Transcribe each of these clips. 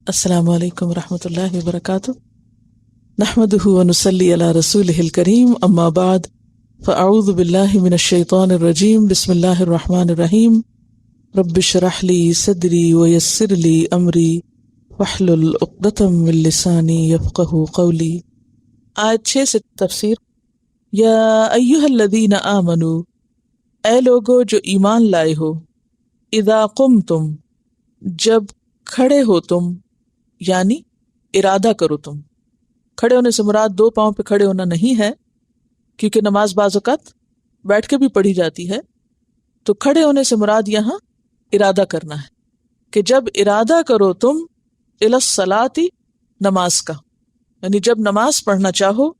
السلام علیکم ورحمۃ اللہ وبرکاتہ، نحمده ونصلی علی رسولہ الکریم، اما بعد فاعوذ باللہ من الشیطان الرجیم، بسم اللہ الرحمن الرحیم، رب اشرح لی صدری ویسر لی امری واحلل عقدۃ من لسانی یفقہوا قولی۔ آیت 6 سے تفسیر۔ یا ایھا الذین آمنوا، اے لوگو جو ایمان لائے ہو، اذا قمتم، جب کھڑے ہو تم، یعنی ارادہ کرو تم۔ کھڑے ہونے سے مراد دو پاؤں پہ کھڑے ہونا نہیں ہے، کیونکہ نماز بعض اوقات بیٹھ کے بھی پڑھی جاتی ہے، تو کھڑے ہونے سے مراد یہاں ارادہ کرنا ہے کہ جب ارادہ کرو تم الی الصلاۃ، نماز کا، یعنی جب نماز پڑھنا چاہو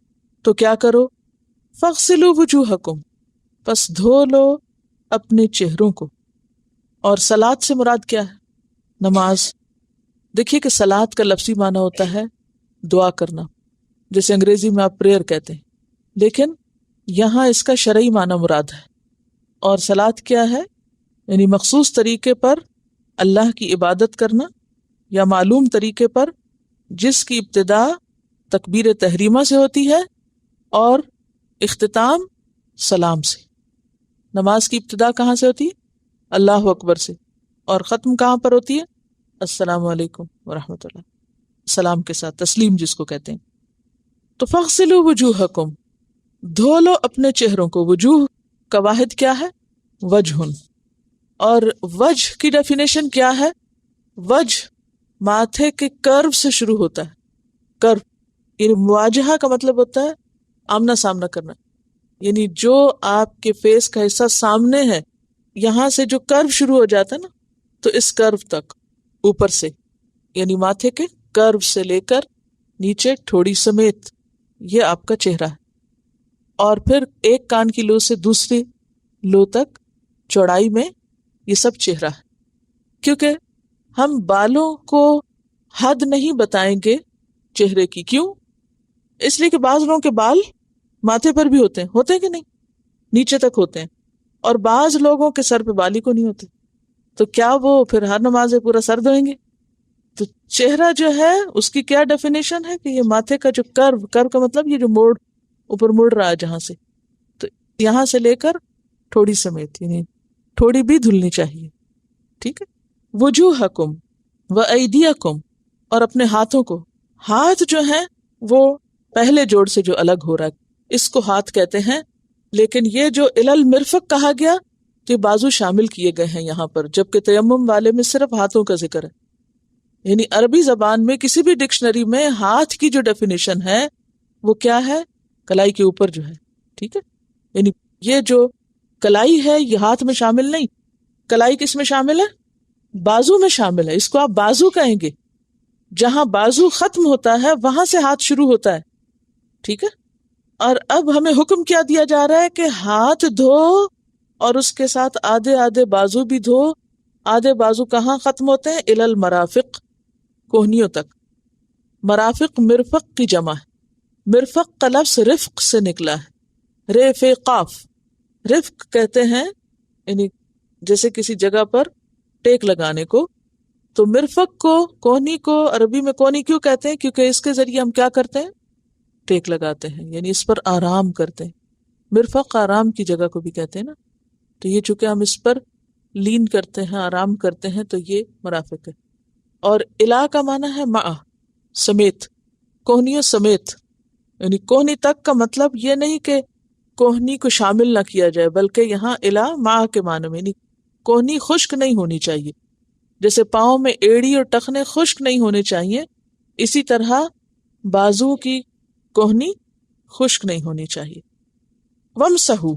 تو کیا کرو؟ فاغسلوا وجوہکم، پس دھو لو اپنے چہروں کو۔ اور صلاۃ سے مراد کیا ہے؟ نماز۔ دیکھیے کہ صلاۃ کا لفظی معنی ہوتا ہے دعا کرنا، جیسے انگریزی میں آپ پریئر کہتے ہیں، لیکن یہاں اس کا شرعی معنی مراد ہے۔ اور صلاۃ کیا ہے؟ یعنی مخصوص طریقے پر اللہ کی عبادت کرنا، یا معلوم طریقے پر جس کی ابتدا تکبیر تحریمہ سے ہوتی ہے اور اختتام سلام سے۔ نماز کی ابتدا کہاں سے ہوتی ہے؟ اللہ اکبر سے، اور ختم کہاں پر ہوتی ہے؟ السلام علیکم ورحمۃ اللہ، سلام کے ساتھ، تسلیم جس کو کہتے ہیں۔ تو فاغسلوا وجوہکم، دھو لو اپنے چہروں کو۔ وجوہ کا واحد کیا ہے؟ وجہ۔ اور وجہ کی ڈیفینیشن کیا ہے؟ وجہ ماتھے کے کرو سے شروع ہوتا ہے۔ کرو یعنی مواجہہ کا مطلب ہوتا ہے آمنا سامنا کرنا، یعنی جو آپ کے فیس کا حصہ سامنے ہے، یہاں سے جو کرو شروع ہو جاتا ہے نا، تو اس کرو تک اوپر سے، یعنی ماتھے کے کرو سے لے کر نیچے ٹھوڑی سمیت، یہ آپ کا چہرہ ہے۔ اور پھر ایک کان کی لو سے دوسری لو تک چوڑائی میں، یہ سب چہرہ ہے۔ کیونکہ ہم بالوں کو حد نہیں بتائیں گے چہرے کی۔ کیوں؟ اس لیے کہ بعض لوگوں کے بال ماتھے پر بھی ہوتے ہیں کہ نہیں، نیچے تک ہوتے ہیں، اور بعض لوگوں کے سر پہ بال ہی کو نہیں ہوتے، تو کیا وہ پھر ہر نماز میں پورا سر دھوئیں گے؟ تو چہرہ جو ہے اس کی کیا ڈیفینیشن ہے کہ یہ ماتھے کا جو کرو کا مطلب یہ جو موڑ اوپر مڑ رہا ہے جہاں سے، تو یہاں سے لے کر ٹھوڑی سمیت، یعنی ٹھوڑی بھی دھلنی چاہیے، ٹھیک ہے۔ وجوہکم وایدیکم، اور اپنے ہاتھوں کو۔ ہاتھ جو ہیں وہ پہلے جوڑ سے جو الگ ہو رہا ہے اس کو ہاتھ کہتے ہیں، لیکن یہ جو الی المرفق کہا گیا تو یہ بازو شامل کیے گئے ہیں یہاں پر، جبکہ تیمم والے میں صرف ہاتھوں کا ذکر ہے۔ یعنی عربی زبان میں کسی بھی ڈکشنری میں ہاتھ کی جو ڈیفینیشن ہے وہ کیا ہے؟ کلائی کے اوپر جو ہے، ٹھیک ہے۔ یعنی یہ جو کلائی ہے یہ ہاتھ میں شامل نہیں، کلائی کس میں شامل ہے؟ بازو میں شامل ہے، اس کو آپ بازو کہیں گے۔ جہاں بازو ختم ہوتا ہے وہاں سے ہاتھ شروع ہوتا ہے، ٹھیک ہے۔ اور اب ہمیں حکم کیا دیا جا رہا ہے کہ ہاتھ دھو، اور اس کے ساتھ آدھے آدھے بازو بھی دھو۔ آدھے بازو کہاں ختم ہوتے ہیں؟ الی المرافق، کوہنیوں تک۔ مرافق مرفق کی جمع ہے۔ مرفق کا لفظ رفق سے نکلا ہے، رفقاف، رفق کہتے ہیں، یعنی جیسے کسی جگہ پر ٹیک لگانے کو۔ تو مرفق کو، کوہنی کو عربی میں کونی کیوں کہتے ہیں؟ کیونکہ اس کے ذریعے ہم کیا کرتے ہیں؟ ٹیک لگاتے ہیں، یعنی اس پر آرام کرتے ہیں۔ مرفق آرام کی جگہ کو بھی کہتے ہیں نا، تو یہ چونکہ ہم اس پر لین کرتے ہیں، آرام کرتے ہیں، تو یہ مرافق ہے۔ اور الا کا معنی ہے مع، سمیت، کوہنیوں سمیت۔ یعنی کوہنی تک کا مطلب یہ نہیں کہ کوہنی کو شامل نہ کیا جائے، بلکہ یہاں الا مع کے معنی میں، یعنی کوہنی خشک نہیں ہونی چاہیے۔ جیسے پاؤں میں ایڑی اور ٹخنے خشک نہیں ہونے چاہیے، اسی طرح بازو کی کوہنی خشک نہیں ہونی چاہیے۔ وامسحوا،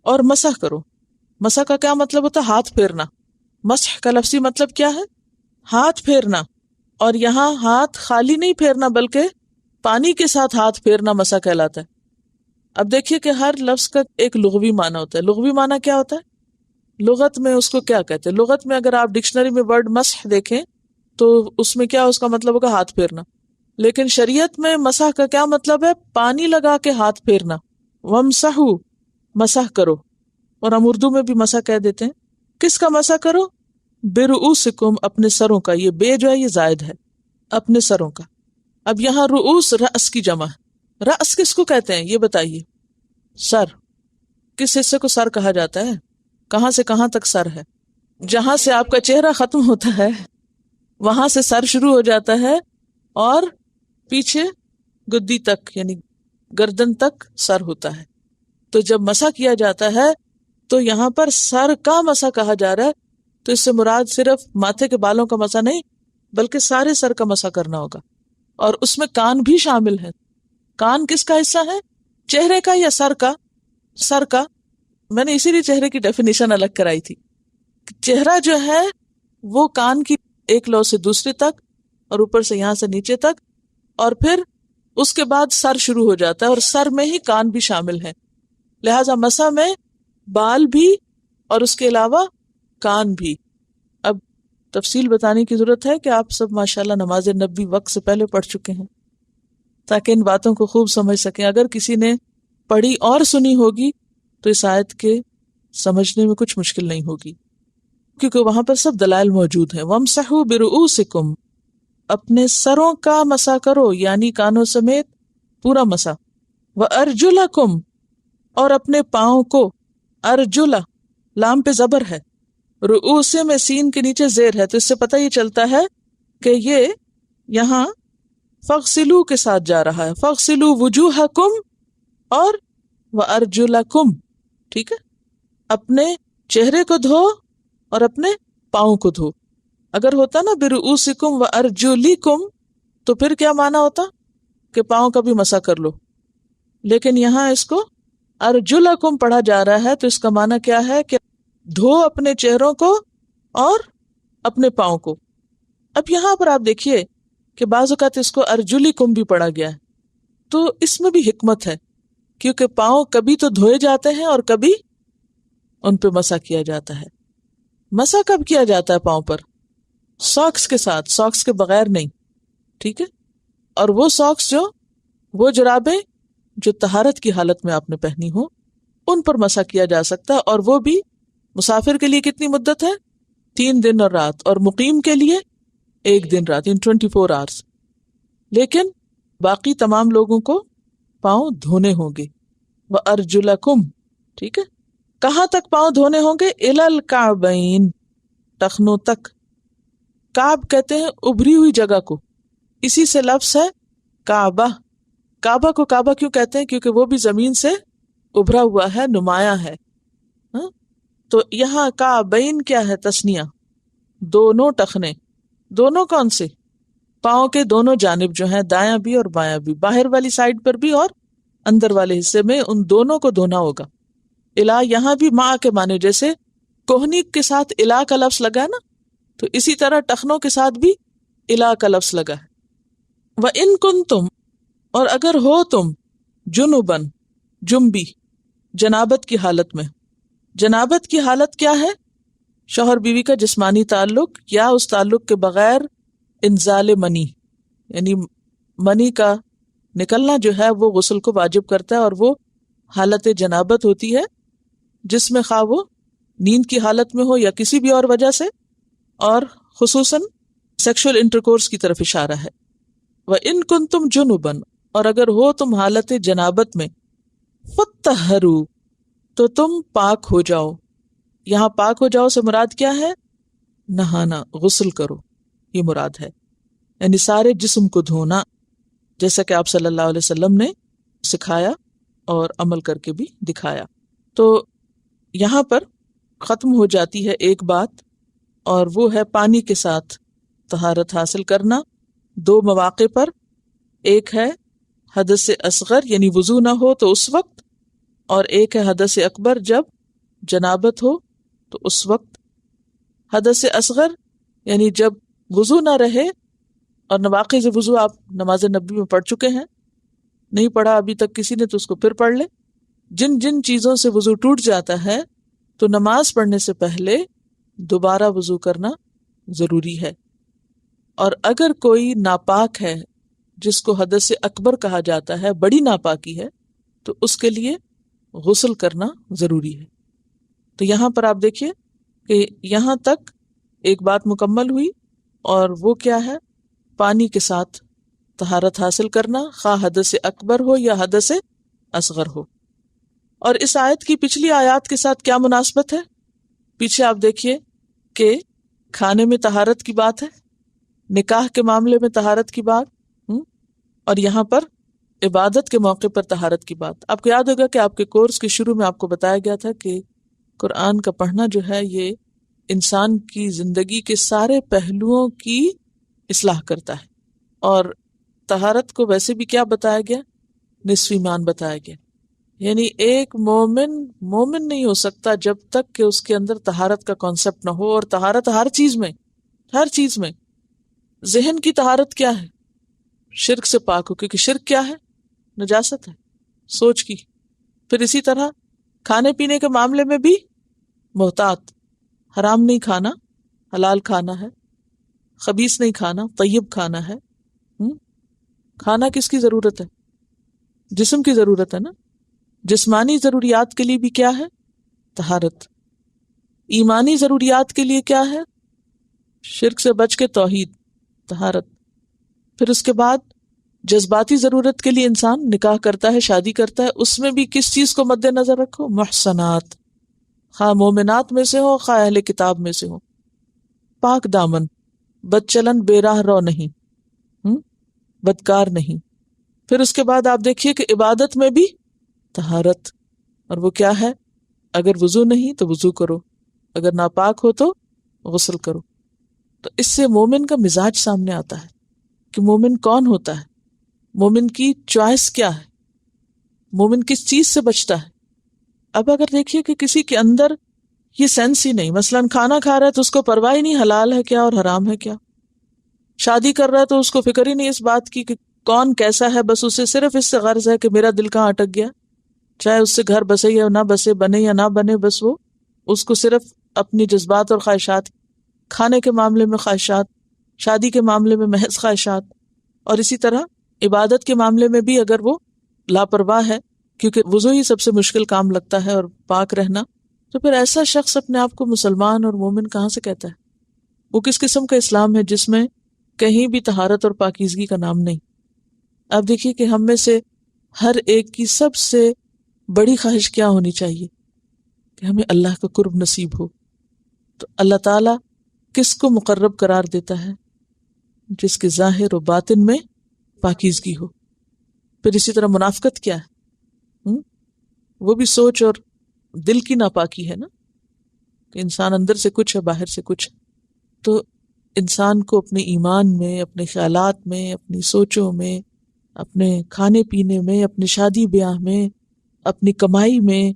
اور مسح کرو۔ مسح کا کیا مطلب ہوتا ہے؟ ہاتھ پھیرنا۔ مسح کا لفظی مطلب کیا ہے؟ ہاتھ پھیرنا۔ اور یہاں ہاتھ خالی نہیں پھیرنا، بلکہ پانی کے ساتھ ہاتھ پھیرنا مسح کہلاتا ہے۔ اب دیکھیے کہ ہر لفظ کا ایک لغوی معنی ہوتا ہے۔ لغوی معنی کیا ہوتا ہے؟ لغت میں اس کو کیا کہتے ہیں؟ لغت میں اگر آپ ڈکشنری میں ورڈ مسح دیکھیں تو اس میں کیا، اس کا مطلب ہوگا ہاتھ پھیرنا۔ لیکن شریعت میں مسح کا کیا مطلب ہے؟ پانی لگا کے ہاتھ پھیرنا۔ وامسحوا، مسح کرو۔ اور ہم اردو میں بھی مسح کہہ دیتے ہیں۔ کس کا مسح کرو؟ برؤسکم، اپنے سروں کا۔ یہ بے جو ہے یہ زائد ہے، اپنے سروں کا. اب یہاں رؤوس رأس کی جمع ہے. رأس کس کو کہتے ہیں یہ بتائیے؟ سر. کس حصے کو سر کہا جاتا ہے؟ کہاں سے کہاں تک سر ہے؟ جہاں سے آپ کا چہرہ ختم ہوتا ہے وہاں سے سر شروع ہو جاتا ہے اور پیچھے گدی تک یعنی گردن تک سر ہوتا ہے. تو جب مسح کیا جاتا ہے تو یہاں پر سر کا مسح کہا جا رہا ہے. تو اس سے مراد صرف ماتھے کے بالوں کا مسح نہیں بلکہ سارے سر کا مسح کرنا ہوگا، اور اس میں کان بھی شامل ہے. کان کس کا حصہ ہے؟ چہرے کا یا سر کا؟ سر کا. میں نے اسی لیے چہرے کی ڈیفینیشن الگ کرائی تھی. چہرہ جو ہے وہ کان کی ایک لو سے دوسری تک اور اوپر سے یہاں سے نیچے تک، اور پھر اس کے بعد سر شروع ہو جاتا ہے، اور سر میں ہی کان بھی شامل ہے. لہذا مسح میں بال بھی اور اس کے علاوہ کان بھی. اب تفصیل بتانے کی ضرورت ہے کہ آپ سب ماشاءاللہ نماز نبی وقت سے پہلے پڑھ چکے ہیں تاکہ ان باتوں کو خوب سمجھ سکیں. اگر کسی نے پڑھی اور سنی ہوگی تو اس آیت کے سمجھنے میں کچھ مشکل نہیں ہوگی، کیونکہ وہاں پر سب دلائل موجود ہیں. وَامْسَحُوا بِرُؤُوسِكُمْ، اپنے سروں کا مسح کرو یعنی کانوں سمیت پورا مسح. وَأَرْجُلَكُمْ، اور اپنے پاؤں کو. ارجلا لام پہ زبر ہے، رؤوسے میں سین کے نیچے زیر ہے، تو اس سے پتہ یہ چلتا ہے کہ یہ یہاں فَغْسِلُوا کے ساتھ جا رہا ہے. فَغْسِلُوا وُجُوهَكُمْ اور وَأَرْجُلَكُمْ. ٹھیک ہے، اپنے چہرے کو دھو اور اپنے پاؤں کو دھو. اگر ہوتا نا برؤوسکم وارجلکم تو پھر کیا معنی ہوتا کہ پاؤں کا بھی مسح کر لو، لیکن یہاں اس کو ارجلکم پڑھا جا رہا ہے، تو اس کا معنی کیا ہے کہ دھو اپنے چہروں کو اور اپنے پاؤں کو. اب یہاں پر آپ دیکھیے کہ بعض اوقات اس کو ارجلکم بھی پڑھا گیا ہے، تو اس میں بھی حکمت ہے، کیونکہ پاؤں کبھی تو دھوئے جاتے ہیں اور کبھی ان پہ مسح کیا جاتا ہے. مسح کب کیا جاتا ہے پاؤں پر؟ ساکس کے ساتھ، ساکس کے بغیر نہیں. ٹھیک ہے، اور وہ ساکس وہ جرابیں جو طہارت کی حالت میں آپ نے پہنی ہو ان پر مسح کیا جا سکتا ہے، اور وہ بھی مسافر کے لیے کتنی مدت ہے؟ 3 دن اور رات، اور مقیم کے لیے 1 دن رات، 24 آورس. لیکن باقی تمام لوگوں کو پاؤں دھونے ہوں گے. وَأَرْجُلَكُمْ، ٹھیک ہے. کہاں تک پاؤں دھونے ہوں گے؟ إِلَى الْكَعْبَيْنِ، ٹخنوں تک. کعب کہتے ہیں ابھری ہوئی جگہ کو، اسی سے لفظ ہے کعبہ. کعبہ کو کعبہ کیوں کہتے ہیں؟ کیونکہ وہ بھی زمین سے ابھرا ہوا ہے، نمایاں ہے. تو یہاں کعبین کیا ہے؟ تسنیہ، دونوں ٹخنے. دونوں کون سے؟ پاؤں کے دونوں جانب جو ہیں، دایاں بھی اور بایاں بھی، باہر والی سائڈ پر بھی اور اندر والے حصے میں، ان دونوں کو دھونا ہوگا. الہ یہاں بھی ماں کے معنی، جیسے کوہنی کے ساتھ الہ کا لفظ لگا ہے نا، تو اسی طرح ٹخنوں کے ساتھ بھی الہ کا لفظ لگا ہے. وَإِن كُنتُمْ، اور اگر ہو تم، جنوباً، جنبی، جنابت کی حالت میں. جنابت کی حالت کیا ہے؟ شوہر بیوی کا جسمانی تعلق یا اس تعلق کے بغیر انزال منی، یعنی منی کا نکلنا جو ہے وہ غسل کو واجب کرتا ہے، اور وہ حالت جنابت ہوتی ہے جس میں خواہ وہ نیند کی حالت میں ہو یا کسی بھی اور وجہ سے، اور خصوصاً سیکشل انٹرکورس کی طرف اشارہ ہے. وَإِن كُنتُمْ جُنُبًا، اور اگر ہو تم حالت جنابت میں، فَطَّهَّرُوا، تو تم پاک ہو جاؤ. یہاں پاک ہو جاؤ سے مراد کیا ہے؟ نہانا، غسل کرو، یہ مراد ہے. یعنی سارے جسم کو دھونا، جیسا کہ آپ صلی اللہ علیہ وسلم نے سکھایا اور عمل کر کے بھی دکھایا. تو یہاں پر ختم ہو جاتی ہے ایک بات، اور وہ ہے پانی کے ساتھ طہارت حاصل کرنا 2 مواقع پر. ایک ہے حدث اصغر یعنی وضو نہ ہو تو اس وقت، اور ایک ہے حدث اکبر جب جنابت ہو تو اس وقت. حدث اصغر یعنی جب وضو نہ رہے، اور نواقض وضو آپ نماز نبی میں پڑھ چکے ہیں، نہیں پڑھا ابھی تک کسی نے تو اس کو پھر پڑھ لے. جن جن چیزوں سے وضو ٹوٹ جاتا ہے تو نماز پڑھنے سے پہلے دوبارہ وضو کرنا ضروری ہے. اور اگر کوئی ناپاک ہے جس کو حدث اکبر کہا جاتا ہے، بڑی ناپاکی ہے، تو اس کے لیے غسل کرنا ضروری ہے. تو یہاں پر آپ دیکھیے کہ یہاں تک ایک بات مکمل ہوئی، اور وہ کیا ہے؟ پانی کے ساتھ طہارت حاصل کرنا، خواہ حدث اکبر ہو یا حدث اصغر ہو۔ اور اس آیت کی پچھلی آیات کے ساتھ کیا مناسبت ہے؟ پیچھے آپ دیکھیے کہ کھانے میں طہارت کی بات ہے، نکاح کے معاملے میں طہارت کی بات، اور یہاں پر عبادت کے موقع پر طہارت کی بات۔ آپ کو یاد ہوگا کہ آپ کے کورس کے شروع میں آپ کو بتایا گیا تھا کہ قرآن کا پڑھنا جو ہے یہ انسان کی زندگی کے سارے پہلوؤں کی اصلاح کرتا ہے، اور طہارت کو ویسے بھی کیا بتایا گیا؟ نصف ایمان بتایا گیا۔ یعنی ایک مومن نہیں ہو سکتا جب تک کہ اس کے اندر طہارت کا کانسیپٹ نہ ہو، اور طہارت ہر چیز میں۔ ذہن کی طہارت کیا ہے؟ شرک سے پاک ہو، کیونکہ شرک کیا ہے؟ نجاست ہے سوچ کی۔ پھر اسی طرح کھانے پینے کے معاملے میں بھی محتاط، حرام نہیں کھانا، حلال کھانا ہے، خبیث نہیں کھانا، طیب کھانا ہے۔ کھانا کس کی ضرورت ہے؟ جسم کی ضرورت ہے نا۔ جسمانی ضروریات کے لیے بھی کیا ہے؟ طہارت۔ ایمانی ضروریات کے لیے کیا ہے؟ شرک سے بچ کے توحید، طہارت۔ پھر اس کے بعد جذباتی ضرورت کے لیے انسان نکاح کرتا ہے، شادی کرتا ہے، اس میں بھی کس چیز کو مد نظر رکھو؟ محسنات، خواہ مومنات میں سے ہو خواہ اہل کتاب میں سے ہو، پاک دامن، بد چلن، بے راہ رو نہیں، بدکار نہیں۔ پھر اس کے بعد آپ دیکھیے کہ عبادت میں بھی طہارت، اور وہ کیا ہے؟ اگر وضو نہیں تو وضو کرو، اگر ناپاک ہو تو غسل کرو۔ تو اس سے مومن کا مزاج سامنے آتا ہے کہ مومن کون ہوتا ہے، مومن کی چوائس کیا ہے، مومن کس چیز سے بچتا ہے۔ اب اگر دیکھیے کہ کسی کے اندر یہ سینس ہی نہیں، مثلاً کھانا کھا رہا ہے تو اس کو پرواہ ہی نہیں حلال ہے کیا اور حرام ہے کیا، شادی کر رہا ہے تو اس کو فکر ہی نہیں اس بات کی کہ کون کیسا ہے، بس اسے صرف اس سے غرض ہے کہ میرا دل کہاں اٹک گیا، چاہے اس سے گھر بسے یا نہ بسے، بنے یا نہ بنے، بس وہ اس کو صرف اپنی جذبات اور خواہشات، کھانے کے معاملے میں خواہشات، شادی کے معاملے میں محض خواہشات، اور اسی طرح عبادت کے معاملے میں بھی اگر وہ لاپرواہ ہے، کیونکہ وضو ہی سب سے مشکل کام لگتا ہے اور پاک رہنا، تو پھر ایسا شخص اپنے آپ کو مسلمان اور مومن کہاں سے کہتا ہے؟ وہ کس قسم کا اسلام ہے جس میں کہیں بھی طہارت اور پاکیزگی کا نام نہیں؟ آپ دیکھیے کہ ہم میں سے ہر ایک کی سب سے بڑی خواہش کیا ہونی چاہیے؟ کہ ہمیں اللہ کا قرب نصیب ہو۔ تو اللہ تعالیٰ کس کو مقرب قرار دیتا ہے؟ جس کے ظاہر و باطن میں پاکیزگی ہو۔ پھر اسی طرح منافقت کیا ہے؟ وہ بھی سوچ اور دل کی ناپاکی ہے نا، کہ انسان اندر سے کچھ ہے باہر سے کچھ ہے۔ تو انسان کو اپنے ایمان میں، اپنے خیالات میں، اپنی سوچوں میں، اپنے کھانے پینے میں، اپنی شادی بیاہ میں، اپنی کمائی میں،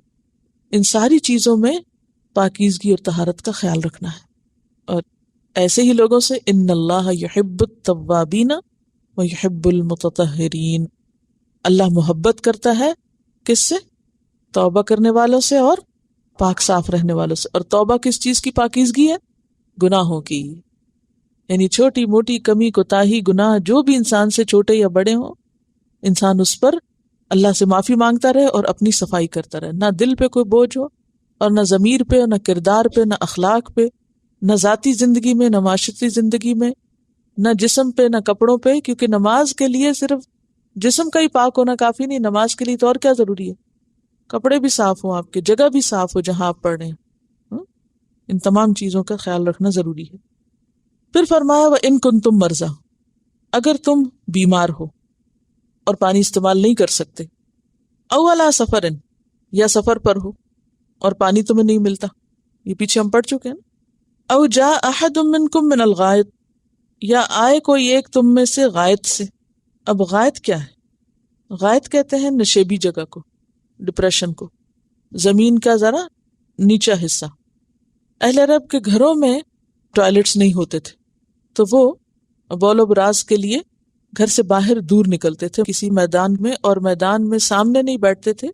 ان ساری چیزوں میں پاکیزگی اور طہارت کا خیال رکھنا ہے۔ اور ایسے ہی لوگوں سے ان اللہ یحب التوابین ویحب المتطہرین، اللہ محبت کرتا ہے کس سے؟ توبہ کرنے والوں سے اور پاک صاف رہنے والوں سے۔ اور توبہ کس چیز کی پاکیزگی ہے؟ گناہوں کی، یعنی چھوٹی موٹی کمی کوتاہی گناہ جو بھی انسان سے چھوٹے یا بڑے ہوں، انسان اس پر اللہ سے معافی مانگتا رہے اور اپنی صفائی کرتا رہے، نہ دل پہ کوئی بوجھ ہو، اور نہ ضمیر پہ، نہ کردار پہ، نہ اخلاق پہ، نہ ذاتی زندگی میں، نہ معاشرتی زندگی میں، نہ جسم پہ، نہ کپڑوں پہ، کیونکہ نماز کے لیے صرف جسم کا ہی پاک ہونا کافی نہیں، نماز کے لیے تو اور کیا ضروری ہے؟ کپڑے بھی صاف ہوں، آپ کی جگہ بھی صاف ہو جہاں آپ پڑھ رہے ہیں۔ ان تمام چیزوں کا خیال رکھنا ضروری ہے۔ پھر فرمایا وَإِن كُنتُم مَرْضَىٰ، اگر تم بیمار ہو اور پانی استعمال نہیں کر سکتے، او علی سفر، یا سفر پر ہو اور پانی تمہیں نہیں ملتا، یہ پیچھے ہم پڑھ چکے ہیں نا، او جاء احد منکم من الغائط، یا آئے کوئی ایک تم میں سے غائط سے۔ اب غائط کیا ہے؟ غائط کہتے ہیں نشیبی جگہ کو، ڈپریشن کو، زمین کا ذرا نیچا حصہ۔ اہل عرب کے گھروں میں ٹوائلٹس نہیں ہوتے تھے، تو وہ بول و براز کے لیے گھر سے باہر دور نکلتے تھے کسی میدان میں، اور میدان میں سامنے نہیں بیٹھتے تھے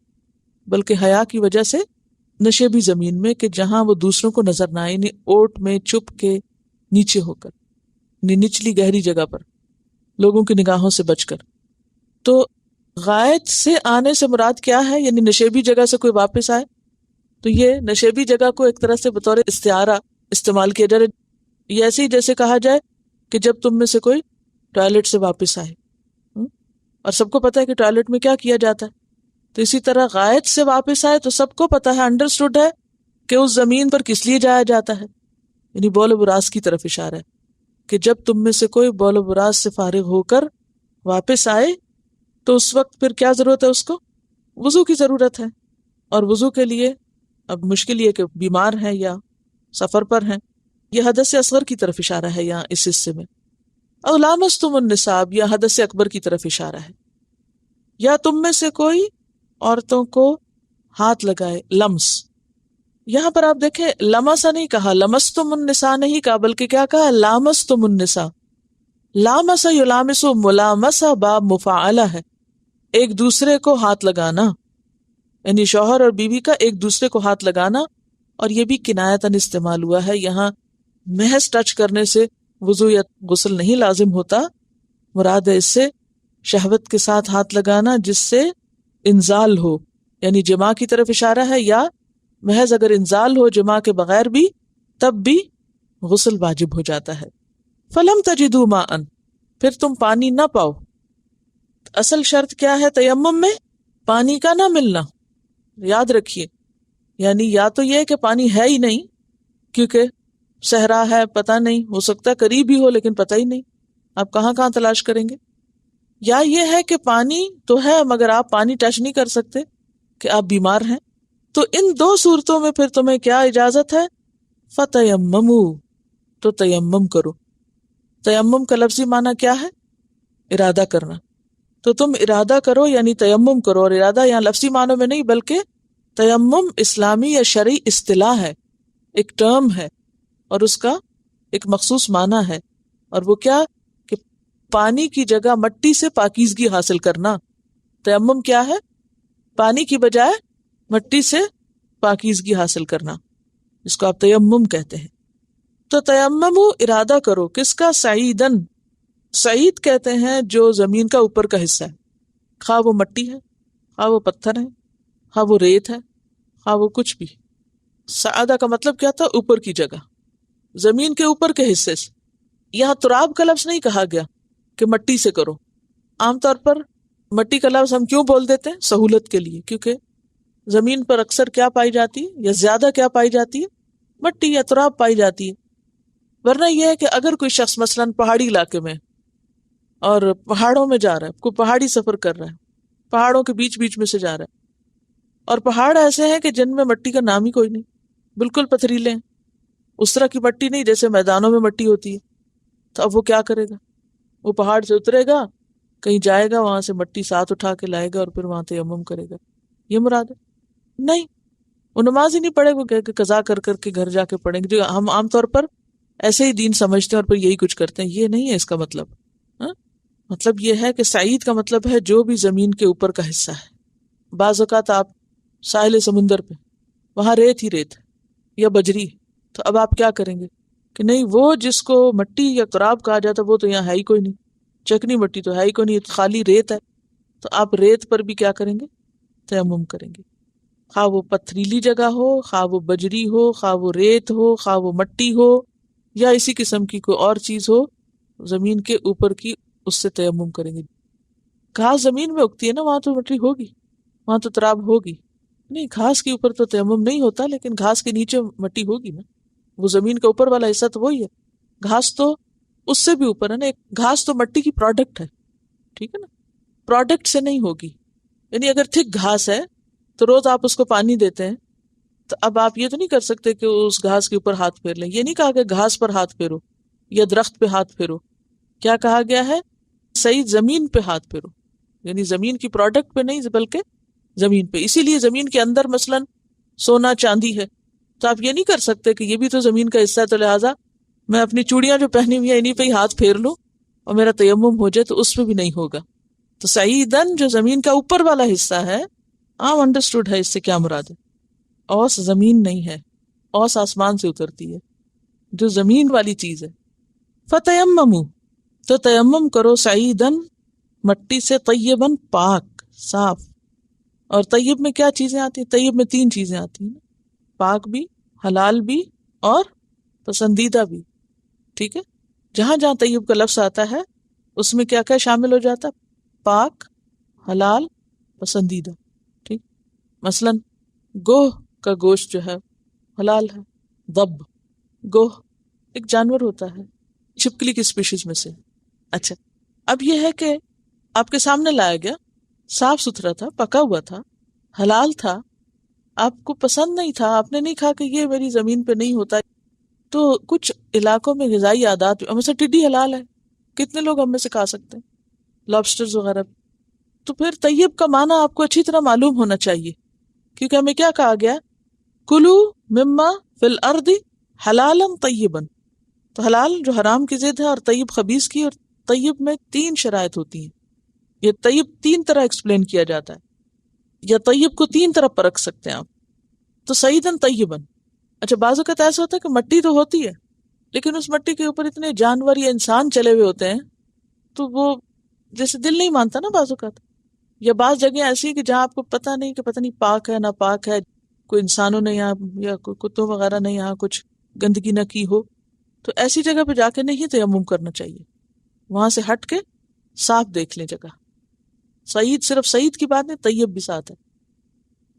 بلکہ حیا کی وجہ سے نشیبی زمین میں، کہ جہاں وہ دوسروں کو نظر نہ آئے، یعنی اوٹ میں چھپ کے نیچے ہو کر، نچلی گہری جگہ پر لوگوں کی نگاہوں سے بچ کر۔ تو غائط سے آنے سے مراد کیا ہے؟ یعنی نشیبی جگہ سے کوئی واپس آئے، تو یہ نشیبی جگہ کو ایک طرح سے بطور استعارہ استعمال کیا جائے، یہ ایسے ہی جیسے کہا جائے کہ جب تم میں سے کوئی ٹوائلٹ سے واپس آئے. اور سب کو پتا ہے کہ ٹوائلٹ میں کیا کیا جاتا ہے. تو اسی طرح غائط سے واپس آئے تو سب کو پتا ہے, انڈرسٹوڈ ہے کہ اس زمین پر کس لیے جایا جاتا ہے. یعنی بول و براز کی طرف اشارہ ہے کہ جب تم میں سے کوئی بول و براز سے فارغ ہو کر واپس آئے تو اس وقت پھر کیا ضرورت ہے, اس کو وضو کی ضرورت ہے. اور وضو کے لیے اب مشکل یہ کہ بیمار ہیں یا سفر پر ہیں, یہ حدث اصغر کی طرف اشارہ ہے یہاں اس حصے میں. او لامستم النساء یا حدث اکبر کی طرف اشارہ ہے, یا تم میں سے کوئی عورتوں کو ہاتھ لگائے, لمس. یہاں پر آپ دیکھیں لمسا نہیں کہا, لمستم النساء نہیں کہا, بلکہ کیا کہا, لامستم النساء. لامسا یلامسو ملامسا باب مفاعلہ ہے, ایک دوسرے کو ہاتھ لگانا, یعنی شوہر اور بیوی کا ایک دوسرے کو ہاتھ لگانا. اور یہ بھی کنایتاً استعمال ہوا ہے, یہاں محض ٹچ کرنے سے وضو یا غسل نہیں لازم ہوتا, مراد ہے اس سے شہوت کے ساتھ ہاتھ لگانا جس سے انزال ہو, یعنی جماع کی طرف اشارہ ہے, یا محض اگر انزال ہو جماع کے بغیر بھی تب بھی غسل واجب ہو جاتا ہے. فلم تجدوا ماء, پھر تم پانی نہ پاؤ. اصل شرط کیا ہے تیمم میں؟ پانی کا نہ ملنا, یاد رکھیے. یعنی یا تو یہ کہ پانی ہے ہی نہیں کیونکہ صحرا ہے, پتہ نہیں, ہو سکتا ہے قریب ہی ہو لیکن پتہ ہی نہیں, آپ کہاں کہاں تلاش کریں گے. یا یہ ہے کہ پانی تو ہے مگر آپ پانی ٹچ نہیں کر سکتے کہ آپ بیمار ہیں. تو ان دو صورتوں میں پھر تمہیں کیا اجازت ہے؟ فتیمموا, تو تیمم کرو. تیمم کا لفظی معنی کیا ہے؟ ارادہ کرنا. تو تم ارادہ کرو یعنی تیمم کرو, اور ارادہ یہاں لفظی معنوں میں نہیں بلکہ تیمم اسلامی یا شرعی اصطلاح ہے, ایک ٹرم ہے اور اس کا ایک مخصوص معنی ہے. اور وہ کیا کہ پانی کی جگہ مٹی سے پاکیزگی حاصل کرنا. تیمم کیا ہے؟ پانی کی بجائے مٹی سے پاکیزگی حاصل کرنا, جس کو آپ تیمم کہتے ہیں. تو تیممو ارادہ کرو, کس کا؟ سعیدن, سعید کہتے ہیں جو زمین کا اوپر کا حصہ ہے, خواہ وہ مٹی ہے, خواہ وہ پتھر ہے, خواہ وہ ریت ہے, خواہ وہ کچھ بھی. سعادہ کا مطلب کیا تھا؟ اوپر کی جگہ, زمین کے اوپر کے حصے سے. یہاں تراب کا لفظ نہیں کہا گیا کہ مٹی سے کرو. عام طور پر مٹی کا لفظ ہم کیوں بول دیتے ہیں؟ سہولت کے لیے, کیونکہ زمین پر اکثر کیا پائی جاتی ہے یا زیادہ کیا پائی جاتی ہے؟ مٹی یا تراب پائی جاتی ہے. ورنہ یہ ہے کہ اگر کوئی شخص مثلاً پہاڑی علاقے میں اور پہاڑوں میں جا رہا ہے, کوئی پہاڑی سفر کر رہا ہے, پہاڑوں کے بیچ بیچ میں سے جا رہا ہے, اور پہاڑ ایسے ہیں کہ جن میں مٹی کا نام ہی کوئی نہیں, بالکل پتھریلے ہیں, اس طرح کی مٹی نہیں جیسے میدانوں میں مٹی ہوتی ہے. تو اب وہ کیا کرے گا؟ وہ پہاڑ سے اترے گا, کہیں جائے گا, وہاں سے مٹی ساتھ اٹھا کے لائے گا اور پھر وہاں تیمم کرے گا, یہ مراد ہے؟ نہیں, وہ نماز ہی نہیں پڑھے گا, کہ قضا کر کر کے گھر جا کے پڑھیں گے, جو ہم عام طور پر ایسے ہی دین سمجھتے ہیں اور پھر یہی کچھ کرتے ہیں. یہ نہیں ہے اس کا مطلب. مطلب یہ ہے کہ سعید کا مطلب ہے جو بھی زمین کے اوپر کا حصہ ہے. بعض اوقات آپ ساحل سمندر پہ, وہاں ریت ہی ریت ہے یا بجری, تو اب آپ کیا کریں گے کہ نہیں وہ جس کو مٹی یا تراب کہا جاتا وہ تو یہاں ہے ہی کوئی نہیں, چکنی مٹی تو ہے ہی کوئی نہیں, خالی ریت ہے. تو آپ ریت پر بھی کیا کریں گے؟ تیمم کریں گے. خواہ وہ پتھریلی جگہ ہو, خواہ وہ بجری ہو, خواہ وہ ریت ہو, خواہ وہ مٹی ہو, یا اسی قسم کی کوئی اور چیز ہو زمین کے اوپر کی, اس سے تیمم کریں گے. گھاس زمین میں اگتی ہے نا, وہاں تو مٹی ہوگی, وہاں تو تراب ہوگی. نہیں, گھاس کے اوپر تو تیمم نہیں ہوتا, لیکن گھاس کے نیچے مٹی ہوگی نا, وہ زمین کا اوپر والا حصہ تو وہی ہے. گھاس تو اس سے بھی اوپر ہے نا, گھاس تو مٹی کی پروڈکٹ ہے, ٹھیک ہے نا, پروڈکٹ سے نہیں ہوگی. یعنی اگر تھک گھاس ہے تو روز آپ اس کو پانی دیتے ہیں, تو اب آپ یہ تو نہیں کر سکتے کہ اس گھاس کے اوپر ہاتھ پھیر لیں. یہ نہیں کہا کہ گھاس پر ہاتھ پھیرو یا درخت پہ ہاتھ پھیرو. کیا کہا گیا ہے؟ صحیح زمین پہ ہاتھ پھیرو, یعنی زمین کی پروڈکٹ پہ نہیں بلکہ زمین پہ. اسی لیے زمین کے اندر مثلاً سونا چاندی ہے, تو آپ یہ نہیں کر سکتے کہ یہ بھی تو زمین کا حصہ ہے, تو لہٰذا میں اپنی چوڑیاں جو پہنی ہوئی ہیں انہیں پہ ہی ہاتھ پھیر لوں اور میرا تیمم ہو جائے, تو اس میں بھی نہیں ہوگا. تو سعیدن جو زمین کا اوپر والا حصہ ہے, عام انڈرسٹوڈ ہے اس سے کیا مراد ہے. اوس زمین نہیں ہے, اوس آسمان سے اترتی ہے, جو زمین والی چیز ہے. فتیمموا, تو تیمم کرو, سعیدن مٹی سے, طیبن پاک صاف. اور طیب میں کیا چیزیں آتی ہیں؟ طیب میں 3 چیزیں آتی ہیں, پاک بھی, حلال بھی اور پسندیدہ بھی. ٹھیک ہے, جہاں جہاں طیب کا لفظ آتا ہے اس میں کیا کیا شامل ہو جاتا ہے؟ پاک، حلال، پسندیدہ. ٹھیک. مثلاً گوہ کا گوشت جو ہے حلال ہے. ضب، گوہ ایک جانور ہوتا ہے، چھپکلی کی اسپیشیز میں سے. اچھا، اب یہ ہے کہ آپ کے سامنے لایا گیا، صاف ستھرا تھا، پکا ہوا تھا، حلال تھا، آپ کو پسند نہیں تھا، آپ نے نہیں کہا کہ یہ میری زمین پہ نہیں ہوتا. تو کچھ علاقوں میں غذائی عادات، مثلا ٹڈی حلال ہے، کتنے لوگ ہم میں سے کھا سکتے ہیں، لابسٹرز وغیرہ. تو پھر طیب کا معنی آپ کو اچھی طرح معلوم ہونا چاہیے، کیونکہ ہمیں کیا کہا گیا؟ کلو مما فی الارض حلالا طیبا. تو حلال جو حرام کی ضد ہے، اور طیب خبیث کی. اور طیب میں 3 شرائط ہوتی ہیں. یہ طیب 3 طرح ایکسپلین کیا جاتا ہے، یا طیب کو 3 طرح پرکھ سکتے ہیں آپ. تو سعیدن طیبن. اچھا، بعض اوقات ایسا ہوتا ہے کہ مٹی تو ہوتی ہے، لیکن اس مٹی کے اوپر اتنے جانور یا انسان چلے ہوئے ہوتے ہیں، تو وہ جیسے دل نہیں مانتا نا بعض اوقات. یا بعض جگہ ایسی ہیں کہ جہاں آپ کو پتہ نہیں کہ پتہ نہیں پاک ہے نہ پاک ہے، کوئی انسانوں نے یہاں یا کوئی کتوں وغیرہ نے یہاں کچھ گندگی نہ کی ہو. تو ایسی جگہ پہ جا کے نہیں تیمم کرنا چاہیے، وہاں سے ہٹ کے صاف دیکھ لیں جگہ. سعید صرف سعید کی بات نہیں، طیب بھی ساتھ ہے.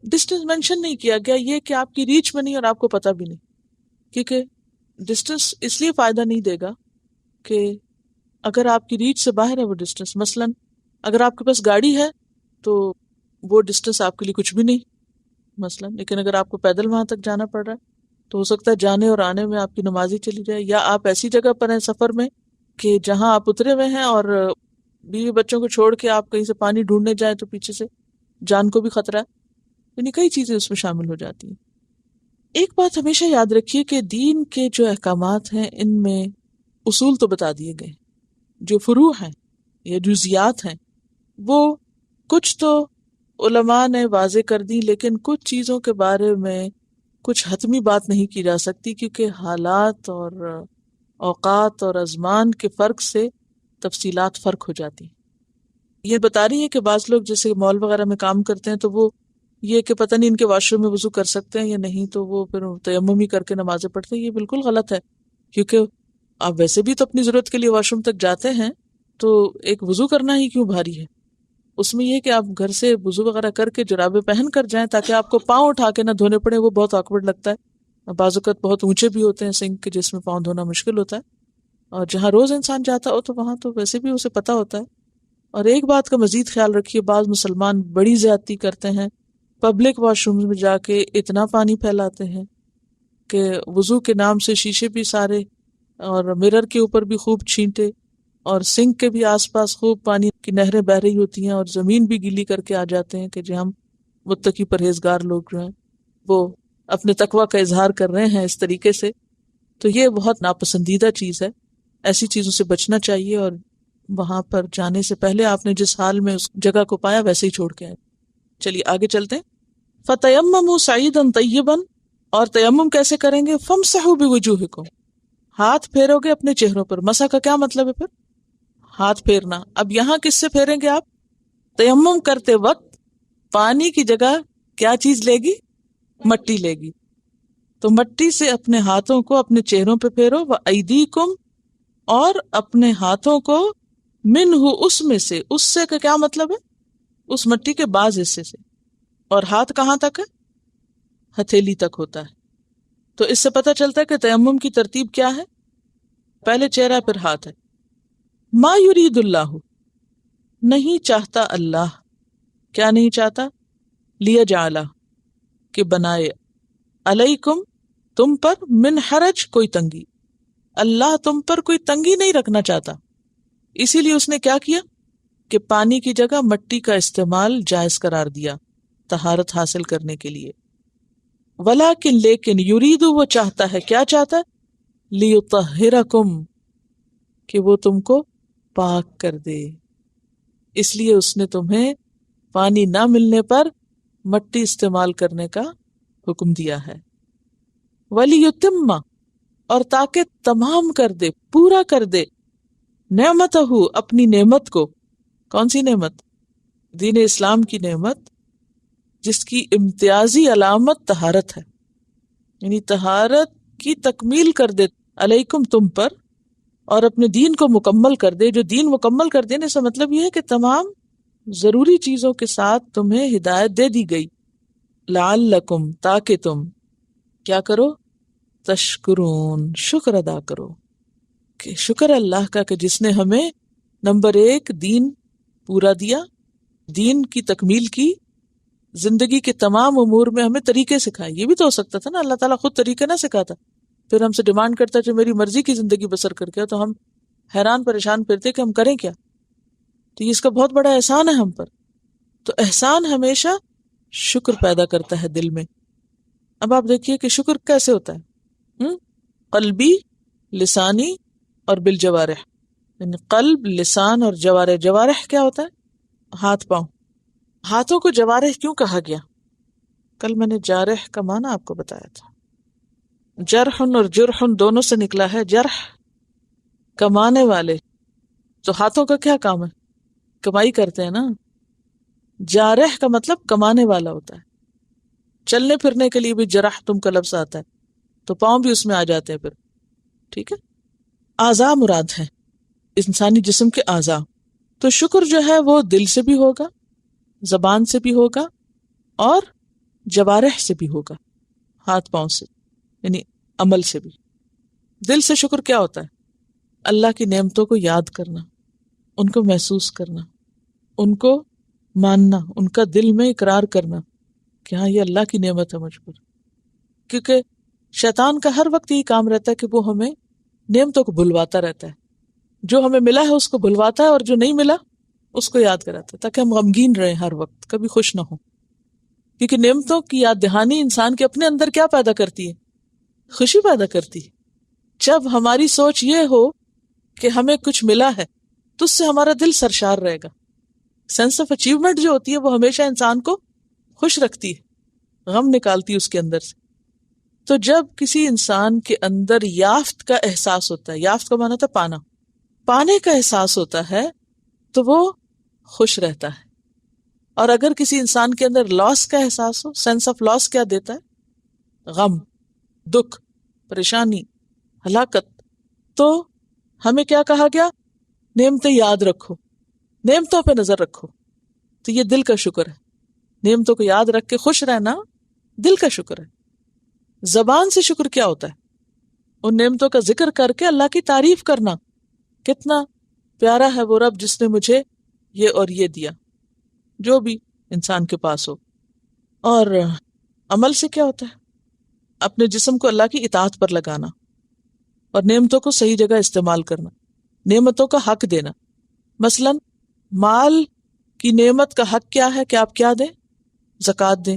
ڈسٹینس مینشن نہیں کیا گیا، یہ کہ آپ کی ریچ میں نہیں اور آپ کو پتہ بھی نہیں، کیونکہ ڈسٹینس اس لیے فائدہ نہیں دے گا کہ اگر آپ کی ریچ سے باہر ہے وہ ڈسٹینس. مثلاً اگر آپ کے پاس گاڑی ہے تو وہ ڈسٹینس آپ کے لیے کچھ بھی نہیں مثلاً، لیکن اگر آپ کو پیدل وہاں تک جانا پڑ رہا ہے تو ہو سکتا ہے جانے اور آنے میں آپ کی نماز ہی چلی جائے. یا آپ ایسی جگہ پر ہیں سفر میں کہ جہاں آپ اترے ہوئے ہیں اور بیوی بچوں کو چھوڑ کے آپ کہیں سے پانی ڈھونڈنے جائیں تو پیچھے سے جان کو بھی خطرہ ہے. یعنی کئی چیزیں اس میں شامل ہو جاتی ہیں. ایک بات ہمیشہ یاد رکھیے کہ دین کے جو احکامات ہیں ان میں اصول تو بتا دیے گئے، جو فروع ہیں یا جزیات ہیں وہ کچھ تو علماء نے واضح کر دی، لیکن کچھ چیزوں کے بارے میں کچھ حتمی بات نہیں کی جا سکتی، کیونکہ حالات اور اوقات اور ازمان کے فرق سے تفصیلات فرق ہو جاتی. یہ بتا رہی ہے کہ بعض لوگ جیسے مال وغیرہ میں کام کرتے ہیں تو وہ یہ کہ پتہ نہیں ان کے واش روم میں وضو کر سکتے ہیں یا نہیں، تو وہ پھر تیمم ہی کر کے نمازیں پڑھتے ہیں. یہ بالکل غلط ہے، کیونکہ آپ ویسے بھی تو اپنی ضرورت کے لیے واش روم تک جاتے ہیں، تو ایک وضو کرنا ہی کیوں بھاری ہے؟ اس میں یہ کہ آپ گھر سے وضو وغیرہ کر کے جرابیں پہن کر جائیں تاکہ آپ کو پاؤں اٹھا کے نہ دھونے پڑے. وہ بہت آکورڈ لگتا ہے، بعض اوقات بہت اونچے بھی ہوتے ہیں سنک کے جس میں پاؤں دھونا مشکل ہوتا ہے. اور جہاں روز انسان جاتا ہو تو وہاں تو ویسے بھی اسے پتہ ہوتا ہے. اور ایک بات کا مزید خیال رکھیے، بعض مسلمان بڑی زیادتی کرتے ہیں، پبلک واش روم میں جا کے اتنا پانی پھیلاتے ہیں کہ وضو کے نام سے شیشے بھی سارے اور مرر کے اوپر بھی خوب چھینٹے، اور سنک کے بھی آس پاس خوب پانی کی نہریں بہہ رہی ہوتی ہیں، اور زمین بھی گیلی کر کے آ جاتے ہیں کہ جو ہم متقی پرہیزگار لوگ جو ہیں وہ اپنے تقوی کا اظہار کر رہے ہیں اس طریقے سے. تو یہ بہت ناپسندیدہ چیز ہے، ایسی چیزوں سے بچنا چاہیے. اور وہاں پر جانے سے پہلے آپ نے جس حال میں اس جگہ کو پایا ویسے ہی چھوڑ کے آئے. چلیے آگے چلتے ہیں. فَتَيَمَّمُوا صَعِيدًا طَيِّبًا، اور تیمم کیسے کریں گے؟ فَامْسَحُوا بِوُجُوهِكُمْ، ہاتھ پھیرو گے اپنے چہروں پر. مسح کا کیا مطلب ہے؟ پھر ہاتھ پھیرنا. اب یہاں کس سے پھیریں گے آپ؟ تیمم کرتے وقت پانی کی جگہ کیا چیز لے گی؟ مٹی لے گی. تو مٹی سے اپنے ہاتھوں کو اپنے چہروں پہ پھیرو. وَأَيْدِيكُمْ، اور اپنے ہاتھوں کو منہ، اس میں سے. اس سے کا کیا مطلب ہے؟ اس مٹی کے بعض حصے سے. اور ہاتھ کہاں تک ہے؟ ہتھیلی تک ہوتا ہے. تو اس سے پتہ چلتا ہے کہ تیمم کی ترتیب کیا ہے، پہلے چہرہ پھر ہاتھ ہے. ما یرید اللہ، نہیں چاہتا اللہ. کیا نہیں چاہتا؟ لیجعل، کہ بنائے. علیکم، تم پر. من حرج، کوئی تنگی. اللہ تم پر کوئی تنگی نہیں رکھنا چاہتا، اسی لیے اس نے کیا کیا کہ پانی کی جگہ مٹی کا استعمال جائز قرار دیا طہارت حاصل کرنے کے لیے. ولیکن، لیکن، یرید، وہ چاہتا ہے. کیا چاہتا ہے؟ لیطہرکم، کہ وہ تم کو پاک کر دے. اس لیے اس نے تمہیں پانی نہ ملنے پر مٹی استعمال کرنے کا حکم دیا ہے. ولیتم، اور تاکہ تمام کر دے، پورا کر دے. نعمتہ، اپنی نعمت کو. کون سی نعمت؟ دین اسلام کی نعمت، جس کی امتیازی علامت طہارت ہے. یعنی طہارت کی تکمیل کر دے. علیکم، تم پر. اور اپنے دین کو مکمل کر دے. جو دین مکمل کر دینے سے مطلب یہ ہے کہ تمام ضروری چیزوں کے ساتھ تمہیں ہدایت دے دی گئی. لعلکم، تاکہ تم کیا کرو، تشکرون، شکر ادا کرو. کہ شکر اللہ کا کہ جس نے ہمیں نمبر 1 دین پورا دیا، دین کی تکمیل کی، زندگی کے تمام امور میں ہمیں طریقے سکھائے. یہ بھی تو ہو سکتا تھا نا اللہ تعالیٰ خود طریقے نہ سکھاتا، پھر ہم سے ڈیمانڈ کرتا جو میری مرضی کی زندگی بسر کر کے، تو ہم حیران پریشان پھرتے کہ ہم کریں کیا. تو یہ اس کا بہت بڑا احسان ہے ہم پر. تو احسان ہمیشہ شکر پیدا کرتا ہے دل میں. اب آپ دیکھیے کہ شکر کیسے ہوتا ہے، قلبی، لسانی اور بالجوارح. یعنی قلب، لسان اور جوارح. جوارح کیا ہوتا ہے؟ ہاتھ پاؤں. ہاتھوں کو جوارح کیوں کہا گیا؟ کل میں نے جارح کا معنی آپ کو بتایا تھا. جرحن اور جرحن دونوں سے نکلا ہے. جرح کمانے والے، تو ہاتھوں کا کیا کام ہے؟ کمائی کرتے ہیں نا. جارح کا مطلب کمانے والا ہوتا ہے. چلنے پھرنے کے لیے بھی جرح تم کا لفظ آتا ہے، تو پاؤں بھی اس میں آ جاتے ہیں پھر. ٹھیک ہے. اعضاء مراد ہے، انسانی جسم کے اعضاء. تو شکر جو ہے وہ دل سے بھی ہوگا، زبان سے بھی ہوگا، اور جوارح سے بھی ہوگا، ہاتھ پاؤں سے، یعنی عمل سے بھی. دل سے شکر کیا ہوتا ہے؟ اللہ کی نعمتوں کو یاد کرنا، ان کو محسوس کرنا، ان کو ماننا، ان کا دل میں اقرار کرنا کہ ہاں یہ اللہ کی نعمت ہے مجھ پر. کیونکہ شیطان کا ہر وقت یہی کام رہتا ہے کہ وہ ہمیں نعمتوں کو بھلواتا رہتا ہے. جو ہمیں ملا ہے اس کو بھلواتا ہے، اور جو نہیں ملا اس کو یاد کراتا ہے، تاکہ ہم غمگین رہیں ہر وقت، کبھی خوش نہ ہوں. کیونکہ نعمتوں کی یاد دہانی انسان کے اپنے اندر کیا پیدا کرتی ہے؟ خوشی پیدا کرتی ہے. جب ہماری سوچ یہ ہو کہ ہمیں کچھ ملا ہے تو اس سے ہمارا دل سرشار رہے گا. سینس آف اچیومنٹ جو ہوتی ہے وہ ہمیشہ انسان کو خوش رکھتی ہے، غم نکالتی ہے اس کے اندر سے. تو جب کسی انسان کے اندر یافت کا احساس ہوتا ہے، یافت کا معنی ہوتا ہے پانا، پانے کا احساس ہوتا ہے تو وہ خوش رہتا ہے. اور اگر کسی انسان کے اندر لاس کا احساس ہو، سینس آف لاس کیا دیتا ہے؟ غم، دکھ، پریشانی، ہلاکت. تو ہمیں کیا کہا گیا؟ نعمتیں یاد رکھو، نعمتوں پہ نظر رکھو. تو یہ دل کا شکر ہے. نعمتوں کو یاد رکھ کے خوش رہنا دل کا شکر ہے. زبان سے شکر کیا ہوتا ہے؟ ان نعمتوں کا ذکر کر کے اللہ کی تعریف کرنا، کتنا پیارا ہے وہ رب جس نے مجھے یہ اور یہ دیا، جو بھی انسان کے پاس ہو. اور عمل سے کیا ہوتا ہے؟ اپنے جسم کو اللہ کی اطاعت پر لگانا اور نعمتوں کو صحیح جگہ استعمال کرنا، نعمتوں کا حق دینا. مثلا مال کی نعمت کا حق کیا ہے کہ آپ کیا دیں؟ زکوٰۃ دیں،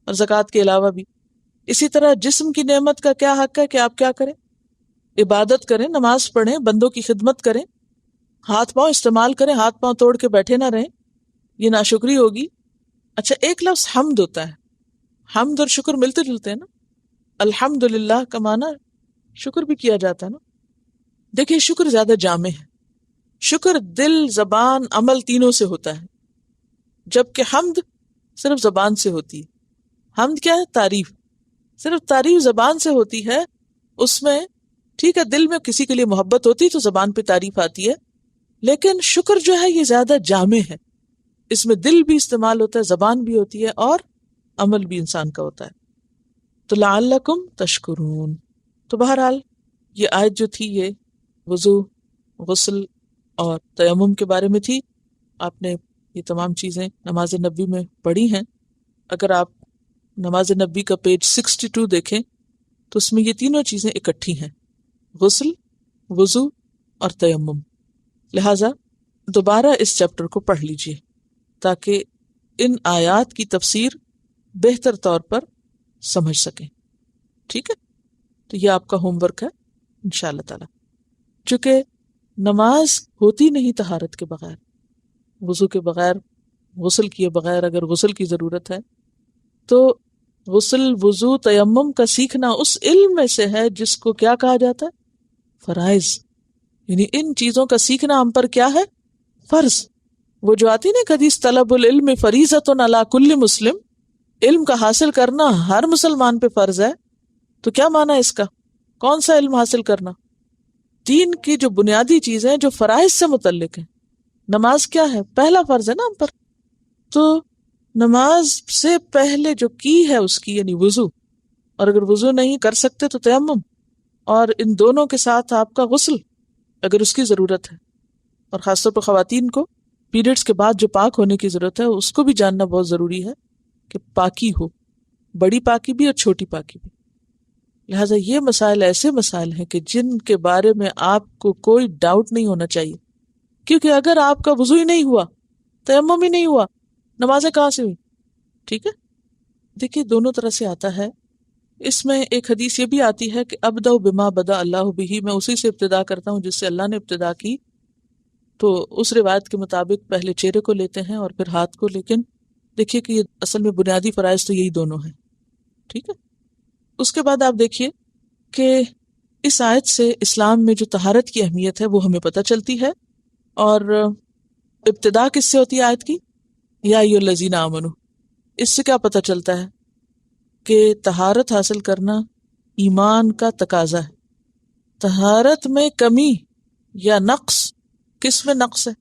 اور زکوٰۃ کے علاوہ بھی. اسی طرح جسم کی نعمت کا کیا حق ہے کہ آپ کیا کریں؟ عبادت کریں، نماز پڑھیں، بندوں کی خدمت کریں، ہاتھ پاؤں استعمال کریں، ہاتھ پاؤں توڑ کے بیٹھے نہ رہیں، یہ ناشکری ہوگی. اچھا، ایک لفظ حمد ہوتا ہے. حمد اور شکر ملتے جلتے ہیں نا. الحمدللہ کا معنی شکر بھی کیا جاتا ہے نا. دیکھیں شکر زیادہ جامع ہے. شکر دل، زبان، عمل تینوں سے ہوتا ہے، جبکہ حمد صرف زبان سے ہوتی ہے. حمد کیا ہے؟ تعریف. صرف تعریف زبان سے ہوتی ہے. اس میں ٹھیک ہے دل میں کسی کے لیے محبت ہوتی تو زبان پہ تعریف آتی ہے، لیکن شکر جو ہے یہ زیادہ جامع ہے. اس میں دل بھی استعمال ہوتا ہے، زبان بھی ہوتی ہے، اور عمل بھی انسان کا ہوتا ہے. تو لعلکم تشکرون. تو بہرحال یہ آیت جو تھی یہ وضو، غسل اور تیمم کے بارے میں تھی. آپ نے یہ تمام چیزیں نماز نبی میں پڑھی ہیں. اگر آپ نماز نبی کا پیج 62 دیکھیں تو اس میں یہ تینوں چیزیں اکٹھی ہیں، غسل، وضو اور تیمم. لہٰذا دوبارہ اس چیپٹر کو پڑھ لیجئے تاکہ ان آیات کی تفسیر بہتر طور پر سمجھ سکیں. ٹھیک ہے، تو یہ آپ کا ہوم ورک ہے انشاءاللہ تعالی. چونکہ نماز ہوتی نہیں طہارت کے بغیر، وضو کے بغیر، غسل کیے بغیر. اگر غسل کی ضرورت ہے تو غسل، وضو، تیمم کا سیکھنا اس علم میں سے ہے جس کو کیا کہا جاتا ہے؟ فرائض. یعنی ان چیزوں کا سیکھنا ہم پر کیا ہے؟ فرض. وہ جو آتی نا حدیث، طلب العلم فریضۃ علی کل مسلم، علم کا حاصل کرنا ہر مسلمان پہ فرض ہے. تو کیا معنی ہے اس کا؟ کون سا علم حاصل کرنا؟ دین کی جو بنیادی چیزیں جو فرائض سے متعلق ہیں. نماز کیا ہے؟ پہلا فرض ہے نا ہم پر. تو نماز سے پہلے جو کی ہے اس کی یعنی وضو، اور اگر وضو نہیں کر سکتے تو تیمم، اور ان دونوں کے ساتھ آپ کا غسل اگر اس کی ضرورت ہے. اور خاص طور پر خواتین کو پیریڈز کے بعد جو پاک ہونے کی ضرورت ہے اس کو بھی جاننا بہت ضروری ہے کہ پاکی ہو، بڑی پاکی بھی اور چھوٹی پاکی بھی. لہٰذا یہ مسائل ایسے مسائل ہیں کہ جن کے بارے میں آپ کو کوئی ڈاؤٹ نہیں ہونا چاہیے، کیونکہ اگر آپ کا وضو ہی نہیں ہوا، تیمم ہی نہیں ہوا، نمازیں کہاں سے ہوئی؟ ٹھیک ہے. دیکھیے دونوں طرح سے آتا ہے. اس میں ایک حدیث یہ بھی آتی ہے کہ ابدأ بما بدأ اللہ بہ، میں اسی سے ابتدا کرتا ہوں جس سے اللہ نے ابتدا کی. تو اس روایت کے مطابق پہلے چہرے کو لیتے ہیں اور پھر ہاتھ کو. لیکن دیکھیے کہ یہ اصل میں بنیادی فرائض تو یہی دونوں ہیں. ٹھیک ہے. اس کے بعد آپ دیکھیے کہ اس آیت سے اسلام میں جو طہارت کی اہمیت ہے وہ ہمیں پتہ چلتی ہے. اور ابتدا کس سے ہوتی ہے آیت کی؟ یا ایھا الذین آمنوا. اس سے کیا پتہ چلتا ہے؟ کہ طہارت حاصل کرنا ایمان کا تقاضا ہے. طہارت میں کمی یا نقص، کس میں نقص ہے؟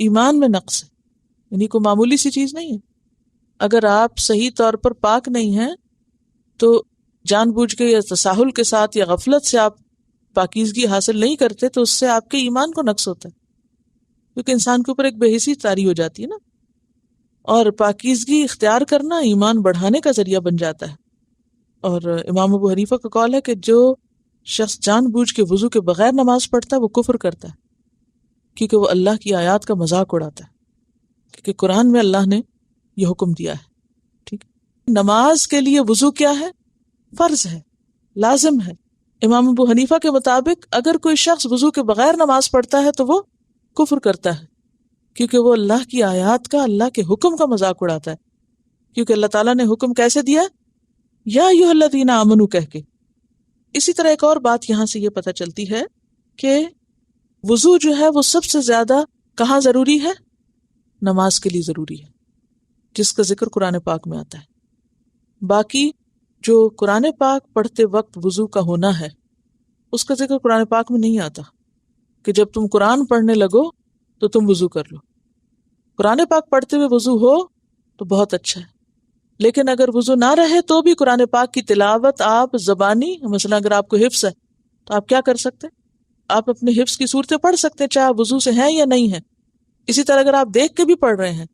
ایمان میں نقص ہے. یعنی کوئی معمولی سی چیز نہیں ہے. اگر آپ صحیح طور پر پاک نہیں ہیں تو جان بوجھ کے یا تساہل کے ساتھ یا غفلت سے آپ پاکیزگی حاصل نہیں کرتے تو اس سے آپ کے ایمان کو نقص ہوتا ہے، کیونکہ انسان کے اوپر ایک بے حسی طاری ہو جاتی ہے نا. اور پاکیزگی اختیار کرنا ایمان بڑھانے کا ذریعہ بن جاتا ہے. اور امام ابو حنیفہ کا قول ہے کہ جو شخص جان بوجھ کے وضو کے بغیر نماز پڑھتا ہے وہ کفر کرتا ہے، کیونکہ وہ اللہ کی آیات کا مذاق اڑاتا ہے. کیونکہ قرآن میں اللہ نے یہ حکم دیا ہے. ٹھیک. نماز کے لیے وضو کیا ہے؟ فرض ہے، لازم ہے. امام ابو حنیفہ کے مطابق اگر کوئی شخص وضو کے بغیر نماز پڑھتا ہے تو وہ کفر کرتا ہے، کیونکہ وہ اللہ کی آیات کا، اللہ کے حکم کا مذاق اڑاتا ہے. کیونکہ اللہ تعالیٰ نے حکم کیسے دیا؟ یا ایھا الذین آمنوا کہہ کے. اسی طرح ایک اور بات یہاں سے یہ پتہ چلتی ہے کہ وضو جو ہے وہ سب سے زیادہ کہاں ضروری ہے؟ نماز کے لیے ضروری ہے، جس کا ذکر قرآن پاک میں آتا ہے. باقی جو قرآن پاک پڑھتے وقت وضو کا ہونا ہے اس کا ذکر قرآن پاک میں نہیں آتا کہ جب تم قرآن پڑھنے لگو تو تم وضو کر لو. قرآن پاک پڑھتے ہوئے وضو ہو تو بہت اچھا ہے، لیکن اگر وضو نہ رہے تو بھی قرآن پاک کی تلاوت آپ زبانی، مثلا اگر آپ کو حفظ ہے تو آپ کیا کر سکتے؟ آپ اپنے حفظ کی صورتیں پڑھ سکتے ہیں چاہے آپ وضو سے ہیں یا نہیں ہیں. اسی طرح اگر آپ دیکھ کے بھی پڑھ رہے ہیں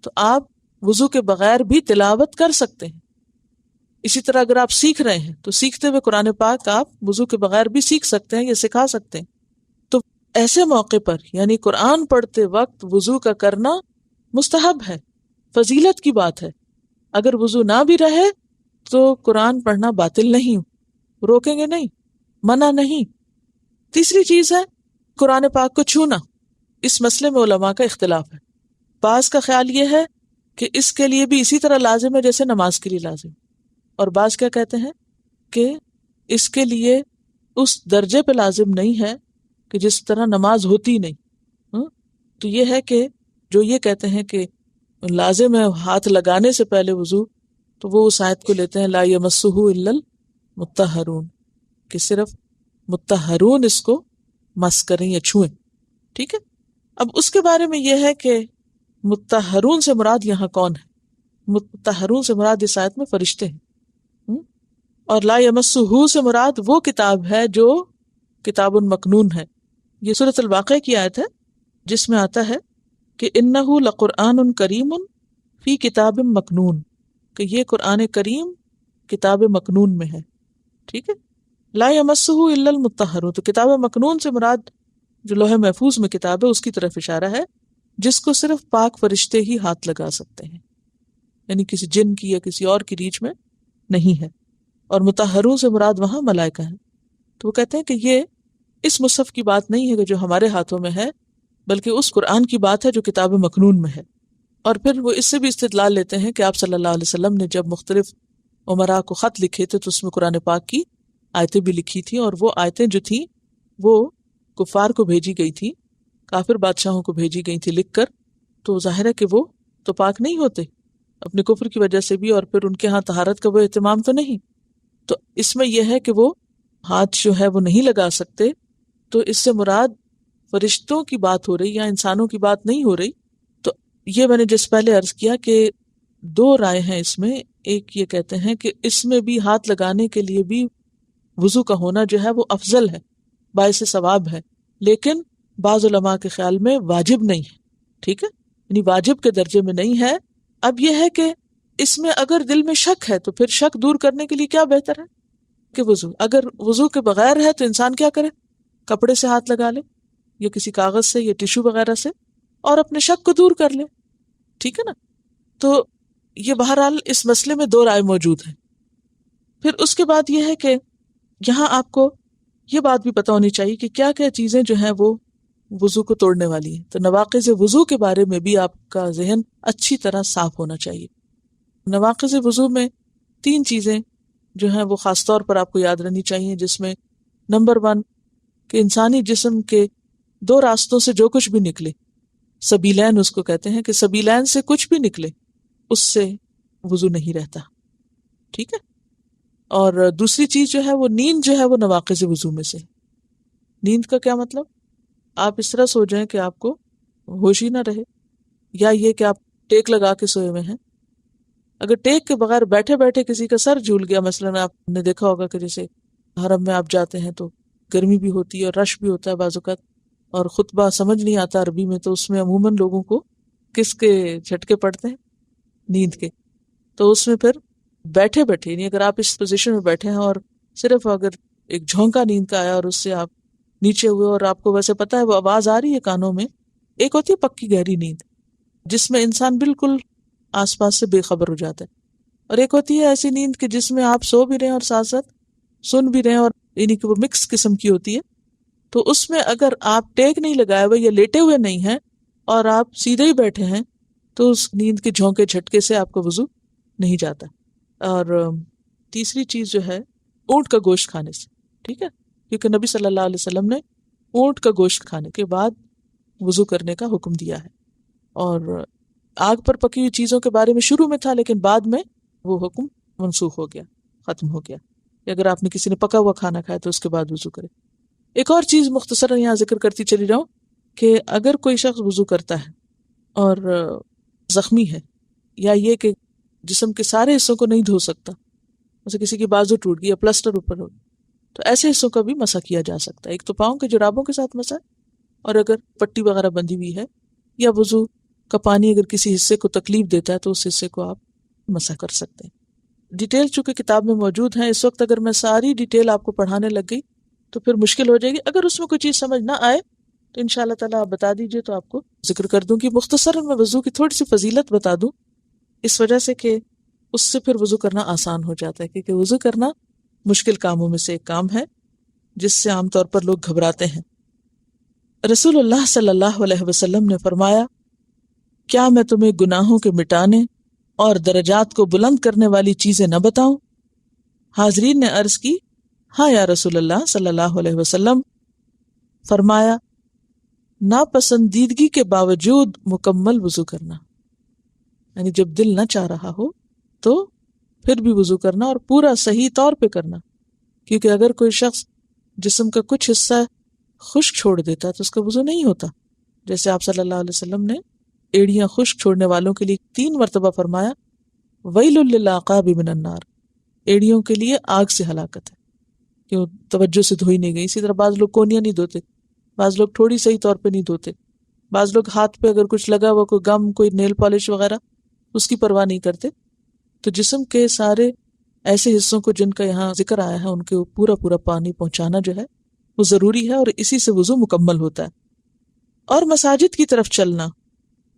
تو آپ وضو کے بغیر بھی تلاوت کر سکتے ہیں. اسی طرح اگر آپ سیکھ رہے ہیں تو سیکھتے ہوئے قرآن پاک آپ وضو کے بغیر بھی سیکھ سکتے ہیں یا سکھا سکتے ہیں. تو ایسے موقع پر یعنی قرآن پڑھتے وقت وضو کا کرنا مستحب ہے، فضیلت کی بات ہے. اگر وضو نہ بھی رہے تو قرآن پڑھنا باطل نہیں، روکیں گے نہیں، منع نہیں. تیسری چیز ہے قرآن پاک کو چھونا. اس مسئلے میں علماء کا اختلاف ہے. بعض کا خیال یہ ہے کہ اس کے لیے بھی اسی طرح لازم ہے جیسے نماز کے لیے لازم، اور بعض کیا کہتے ہیں کہ اس کے لیے اس درجے پہ لازم نہیں ہے کہ جس طرح نماز ہوتی نہیں. تو یہ ہے کہ جو یہ کہتے ہیں کہ لازم ہے ہاتھ لگانے سے پہلے وضو، تو وہ اس آیت کو لیتے ہیں لا یمسہ الا المطہرون، کہ صرف مطہرون اس کو مس کریں یا چھوئیں. ٹھیک ہے. اب اس کے بارے میں یہ ہے کہ مطہرون سے مراد یہاں کون ہے؟ مطہرون سے مراد اس آیت میں فرشتے ہیں. اور لا یمسہ سے مراد وہ کتاب ہے جو کتاب مکنون ہے. یہ سورۃ الواقعہ کی آیت ہے جس میں آتا ہے کہ انہ لقرآن کریم فی کتاب مکنون، کہ یہ قرآن کریم کتاب مکنون میں ہے. ٹھیک ہے. لا یمسہ الا المطہرون، تو کتاب مکنون سے مراد جو لوح محفوظ میں کتاب ہے اس کی طرف اشارہ ہے، جس کو صرف پاک فرشتے ہی ہاتھ لگا سکتے ہیں، یعنی کسی جن کی یا کسی اور کی ریچ میں نہیں ہے. اور مطہرون سے مراد وہاں ملائکہ ہیں. تو وہ کہتے ہیں کہ یہ اس مصحف کی بات نہیں ہے کہ جو ہمارے ہاتھوں میں ہے، بلکہ اس قرآن کی بات ہے جو کتاب مکنون میں ہے. اور پھر وہ اس سے بھی استدلال لیتے ہیں کہ آپ صلی اللہ علیہ وسلم نے جب مختلف امراء کو خط لکھے تھے تو اس میں قرآن پاک کی آیتیں بھی لکھی تھیں، اور وہ آیتیں جو تھیں وہ کفار کو بھیجی گئی تھی، کافر بادشاہوں کو بھیجی گئی تھی لکھ کر. تو ظاہر ہے کہ وہ تو پاک نہیں ہوتے اپنے کفر کی وجہ سے بھی، اور پھر ان کے ہاں طہارت کا وہ اہتمام تو نہیں. تو اس میں یہ ہے کہ وہ ہاتھ جو ہے وہ نہیں لگا سکتے تو اس سے مراد فرشتوں کی بات ہو رہی یا انسانوں کی بات نہیں ہو رہی. تو یہ میں نے جس پہلے عرض کیا کہ دو رائے ہیں اس میں. ایک یہ کہتے ہیں کہ اس میں بھی ہاتھ لگانے کے لیے بھی وضو کا ہونا جو ہے وہ افضل ہے، باعث ثواب ہے، لیکن بعض علماء کے خیال میں واجب نہیں ہے. ٹھیک ہے، یعنی واجب کے درجے میں نہیں ہے. اب یہ ہے کہ اس میں اگر دل میں شک ہے تو پھر شک دور کرنے کے لیے کیا بہتر ہے کہ وضو. اگر وضو کے بغیر ہے تو انسان کیا کرے؟ کپڑے سے ہاتھ لگا لے یا کسی کاغذ سے یا ٹیشو وغیرہ سے اور اپنے شک کو دور کر لے. ٹھیک ہے نا؟ تو یہ بہرحال اس مسئلے میں دو رائے موجود ہیں. پھر اس کے بعد یہ ہے کہ یہاں آپ کو یہ بات بھی پتہ ہونی چاہیے کہ کیا کیا چیزیں جو ہیں وہ وضو کو توڑنے والی ہیں. تو نواقض وضو کے بارے میں بھی آپ کا ذہن اچھی طرح صاف ہونا چاہیے. نواقض وضو میں 3 چیزیں جو ہیں وہ خاص طور پر آپ کو یاد رہنی چاہیے، جس میں نمبر 1 کہ انسانی جسم کے 2 راستوں سے جو کچھ بھی نکلے، سبیلین اس کو کہتے ہیں، کہ سبیلین سے کچھ بھی نکلے اس سے وضو نہیں رہتا. ٹھیک ہے. اور دوسری چیز جو ہے وہ نیند جو ہے وہ نواقض وضو میں سے. نیند کا کیا مطلب؟ آپ اس طرح سو جائیں کہ آپ کو ہوش ہی نہ رہے، یا یہ کہ آپ ٹیک لگا کے سوئے ہوئے ہیں. اگر ٹیک کے بغیر بیٹھے بیٹھے کسی کا سر جھول گیا، مثلا آپ نے دیکھا ہوگا کہ جیسے حرم میں آپ جاتے ہیں تو گرمی بھی ہوتی ہے اور رش بھی ہوتا ہے بعض اوقات، اور خطبہ سمجھ نہیں آتا عربی میں، تو اس میں عموماً لوگوں کو کس کے جھٹکے پڑتے ہیں؟ نیند کے. تو اس میں پھر بیٹھے بیٹھے، یعنی اگر آپ اس پوزیشن میں بیٹھے ہیں اور صرف اگر ایک جھونکا نیند کا آیا اور اس سے آپ نیچے ہوئے اور آپ کو ویسے پتہ ہے وہ آواز آ رہی ہے کانوں میں. ایک ہوتی ہے پکی گہری نیند جس میں انسان بالکل آس پاس سے بے خبر ہو جاتا ہے، اور ایک ہوتی ہے ایسی نیند کہ جس میں آپ سو بھی رہے ہیں اور ساتھ ساتھ سن بھی رہے ہیں، اور یعنی کہ وہ مکس قسم کی ہوتی ہے. تو اس میں اگر آپ ٹیک نہیں لگائے ہوئے یا لیٹے ہوئے نہیں ہیں اور آپ سیدھے ہی بیٹھے ہیں تو اس نیند کے جھونکے جھٹکے سے آپ کا وضو نہیں جاتا. اور تیسری چیز جو ہے اونٹ کا گوشت کھانے سے. ٹھیک ہے، کیونکہ نبی صلی اللہ علیہ وسلم نے اونٹ کا گوشت کھانے کے بعد وضو کرنے کا حکم دیا ہے. اور آگ پر پکی ہوئی چیزوں کے بارے میں شروع میں تھا، لیکن بعد میں وہ حکم منسوخ ہو گیا، ختم ہو گیا کہ اگر آپ نے کسی نے پکا ہوا کھانا کھایا تو اس کے بعد وضو کرے. ایک اور چیز مختصراً یہاں ذکر کرتی چلی جاؤں کہ اگر کوئی شخص وضو کرتا ہے اور زخمی ہے، یا یہ کہ جسم کے سارے حصوں کو نہیں دھو سکتا، جیسے کسی کی بازو ٹوٹ گئی یا پلسٹر اوپر ہو گیا، تو ایسے حصوں کا بھی مسح کیا جا سکتا ہے. ایک تو پاؤں کے جرابوں کے ساتھ مسح، اور اگر پٹی وغیرہ بندھی ہوئی ہے یا وضو کا پانی اگر کسی حصے کو تکلیف دیتا ہے تو اس حصے کو آپ مسح کر سکتے ہیں. ڈیٹیل چونکہ کتاب میں موجود ہیں، اس وقت اگر میں ساری ڈیٹیل آپ کو پڑھانے لگ گئی تو پھر مشکل ہو جائے گی. اگر اس میں کوئی چیز سمجھ نہ آئے تو انشاءاللہ تعالیٰ آپ بتا دیجئے تو آپ کو ذکر کر دوں گی. مختصراً میں وضو کی تھوڑی سی فضیلت بتا دوں، اس وجہ سے کہ اس سے پھر وضو کرنا آسان ہو جاتا ہے، کیونکہ وضو کرنا مشکل کاموں میں سے ایک کام ہے جس سے عام طور پر لوگ گھبراتے ہیں. رسول اللہ صلی اللہ علیہ وسلم نے فرمایا، کیا میں تمہیں گناہوں کے مٹانے اور درجات کو بلند کرنے والی چیزیں نہ بتاؤں؟ حاضرین نے عرض کی، ہاں یا رسول اللہ صلی اللہ علیہ وسلم. فرمایا، ناپسندیدگی کے باوجود مکمل وضو کرنا، یعنی جب دل نہ چاہ رہا ہو تو پھر بھی وضو کرنا اور پورا صحیح طور پہ کرنا. کیونکہ اگر کوئی شخص جسم کا کچھ حصہ خشک چھوڑ دیتا ہے تو اس کا وضو نہیں ہوتا. جیسے آپ صلی اللہ علیہ وسلم نے ایڑیاں خشک چھوڑنے والوں کے لیے 3 مرتبہ فرمایا، ویل للعقاب من النار، ایڑیوں کے لیے آگ سے ہلاکت ہے، کیوں توجہ سے دھوئی نہیں گئی. اسی طرح بعض لوگ کونیاں نہیں دھوتے، بعض لوگ تھوڑی صحیح طور پہ نہیں دھوتے، بعض لوگ ہاتھ پہ اگر کچھ لگا ہوا، کوئی گم، کوئی نیل پالش وغیرہ، اس کی پرواہ نہیں کرتے. تو جسم کے سارے ایسے حصوں کو جن کا یہاں ذکر آیا ہے ان کے پورا پورا پانی پہنچانا جو ہے وہ ضروری ہے، اور اسی سے وضو مکمل ہوتا ہے. اور مساجد کی طرف چلنا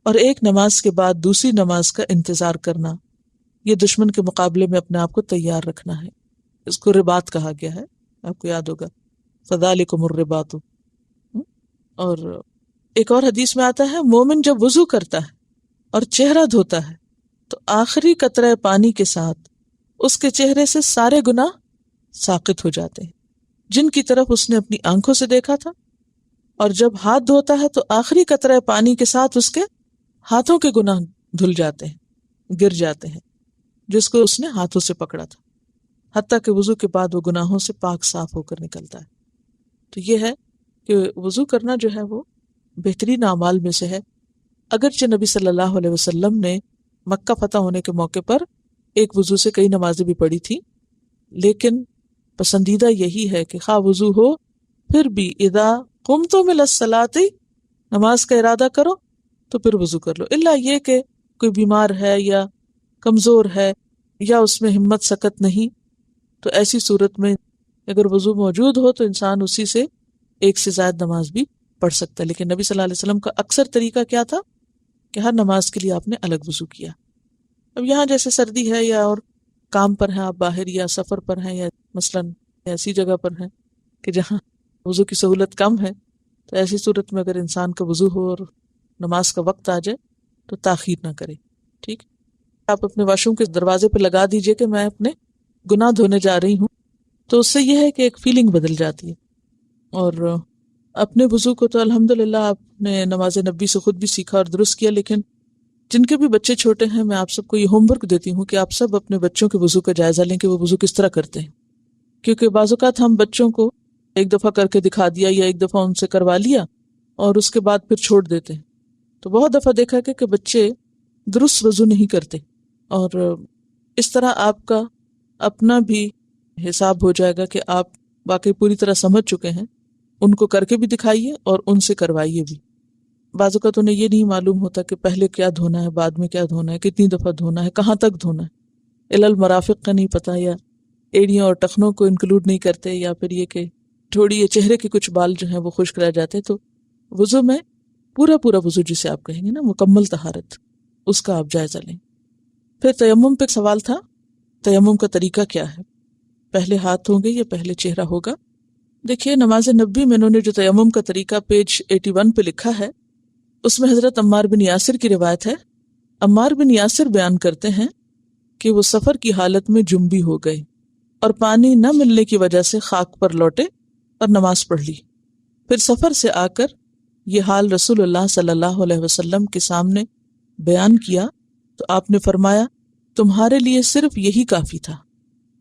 اور ایک نماز کے بعد دوسری نماز کا انتظار کرنا، یہ دشمن کے مقابلے میں اپنے آپ کو تیار رکھنا ہے. اس کو رباط کہا گیا ہے، آپ کو یاد ہوگا، فذالکم الرباط. اور ایک اور حدیث میں آتا ہے، مومن جب وضو کرتا ہے اور چہرہ دھوتا ہے تو آخری قطرہ پانی کے ساتھ اس کے چہرے سے سارے گناہ ساقط ہو جاتے ہیں جن کی طرف اس نے اپنی آنکھوں سے دیکھا تھا. اور جب ہاتھ دھوتا ہے تو آخری قطرہ پانی کے ساتھ اس کے ہاتھوں کے گناہ دھل جاتے ہیں، گر جاتے ہیں جس کو اس نے ہاتھوں سے پکڑا تھا، حتیٰ کہ وضو کے بعد وہ گناہوں سے پاک صاف ہو کر نکلتا ہے. تو یہ ہے کہ وضو کرنا جو ہے وہ بہترین اعمال میں سے ہے. اگرچہ نبی صلی اللہ علیہ وسلم نے مکہ فتح ہونے کے موقع پر ایک وضو سے کئی نمازیں بھی پڑھی تھی، لیکن پسندیدہ یہی ہے کہ خواہ وضو ہو پھر بھی اذا قمتم الی الصلاۃ، نماز کا ارادہ کرو تو پھر وضو کر لو، الا یہ کہ کوئی بیمار ہے یا کمزور ہے یا اس میں ہمت سکت نہیں، تو ایسی صورت میں اگر وضو موجود ہو تو انسان اسی سے ایک سے زائد نماز بھی پڑھ سکتا ہے. لیکن نبی صلی اللہ علیہ وسلم کا اکثر طریقہ کیا تھا کہ ہر نماز کے لیے آپ نے الگ وضو کیا. اب یہاں جیسے سردی ہے یا اور کام پر ہیں آپ باہر یا سفر پر ہیں یا مثلاً ایسی جگہ پر ہیں کہ جہاں وضو کی سہولت کم ہے، تو ایسی صورت میں اگر انسان کا وضو ہو اور نماز کا وقت آ جائے تو تاخیر نہ کرے. ٹھیک، آپ اپنے واش روم کے دروازے پہ لگا دیجئے کہ میں اپنے گناہ دھونے جا رہی ہوں، تو اس سے یہ ہے کہ ایک فیلنگ بدل جاتی ہے. اور اپنے وضو کو تو الحمدللہ آپ نے نماز نبی سے خود بھی سیکھا اور درست کیا، لیکن جن کے بھی بچے چھوٹے ہیں میں آپ سب کو یہ ہوم ورک دیتی ہوں کہ آپ سب اپنے بچوں کے وضو کا جائزہ لیں کہ وہ وضو کس طرح کرتے ہیں. کیونکہ بعض اوقات ہم بچوں کو ایک دفعہ کر کے دکھا دیا یا ایک دفعہ ان سے کروا لیا اور اس کے بعد پھر چھوڑ دیتے ہیں. تو بہت دفعہ دیکھا کہ بچے درست وضو نہیں کرتے، اور اس طرح آپ کا اپنا بھی حساب ہو جائے گا کہ آپ واقعی پوری طرح سمجھ چکے ہیں. ان کو کر کے بھی دکھائیے اور ان سے کروائیے بھی. بعض اوقات انہیں یہ نہیں معلوم ہوتا کہ پہلے کیا دھونا ہے، بعد میں کیا دھونا ہے، کتنی دفعہ دھونا ہے، کہاں تک دھونا ہے. المرافق کا نہیں پتا، یا ایڑیوں اور ٹخنوں کو انکلوڈ نہیں کرتے، یا پھر یہ کہ تھوڑی یہ چہرے کے کچھ بال جو ہیں وہ خشک رہ جاتے. تو وضو میں پورا وضو جسے آپ کہیں گے نا، مکمل طہارت، اس کا آپ جائزہ لیں. پھر تیمم پہ سوال تھا، تیمم کا طریقہ کیا ہے؟ پہلے ہاتھ ہوں گے یا پہلے چہرہ ہوگا؟ دیکھیے نماز نبی میں انہوں نے جو تیمم کا طریقہ پیج 81 پہ لکھا ہے، اس میں حضرت عمار بن یاسر کی روایت ہے. عمار بن یاسر بیان کرتے ہیں کہ وہ سفر کی حالت میں جنبی ہو گئے اور پانی نہ ملنے کی وجہ سے خاک پر لوٹے اور نماز پڑھ لی. پھر سفر سے آ کر یہ حال رسول اللہ صلی اللہ علیہ وسلم کے سامنے بیان کیا تو آپ نے فرمایا تمہارے لیے صرف یہی کافی تھا.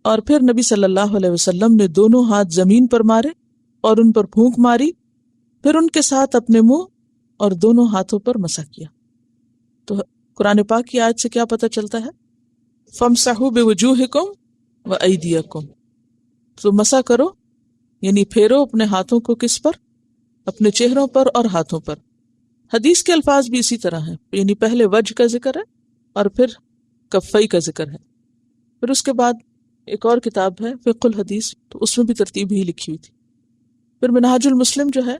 اور پھر نبی صلی اللہ علیہ وسلم نے دونوں ہاتھ زمین پر مارے اور ان پر پھونک ماری، پھر ان کے ساتھ اپنے منہ اور دونوں ہاتھوں پر مسح کیا. تو قرآن پاک کی آیت سے کیا پتہ چلتا ہے؟ فَامْسَحُوا بِوُجُوهِكُمْ وَأَيْدِيَكُمْ، تو مسح کرو، یعنی پھیرو اپنے ہاتھوں کو کس پر؟ اپنے چہروں پر اور ہاتھوں پر. حدیث کے الفاظ بھی اسی طرح ہیں، یعنی پہلے وجہ کا ذکر ہے اور پھر کفئی کا ذکر ہے. پھر اس کے بعد ایک اور کتاب ہے فقہ الحدیث، تو اس میں بھی ترتیب ہی لکھی ہوئی تھی. پھر منہاج المسلم جو ہے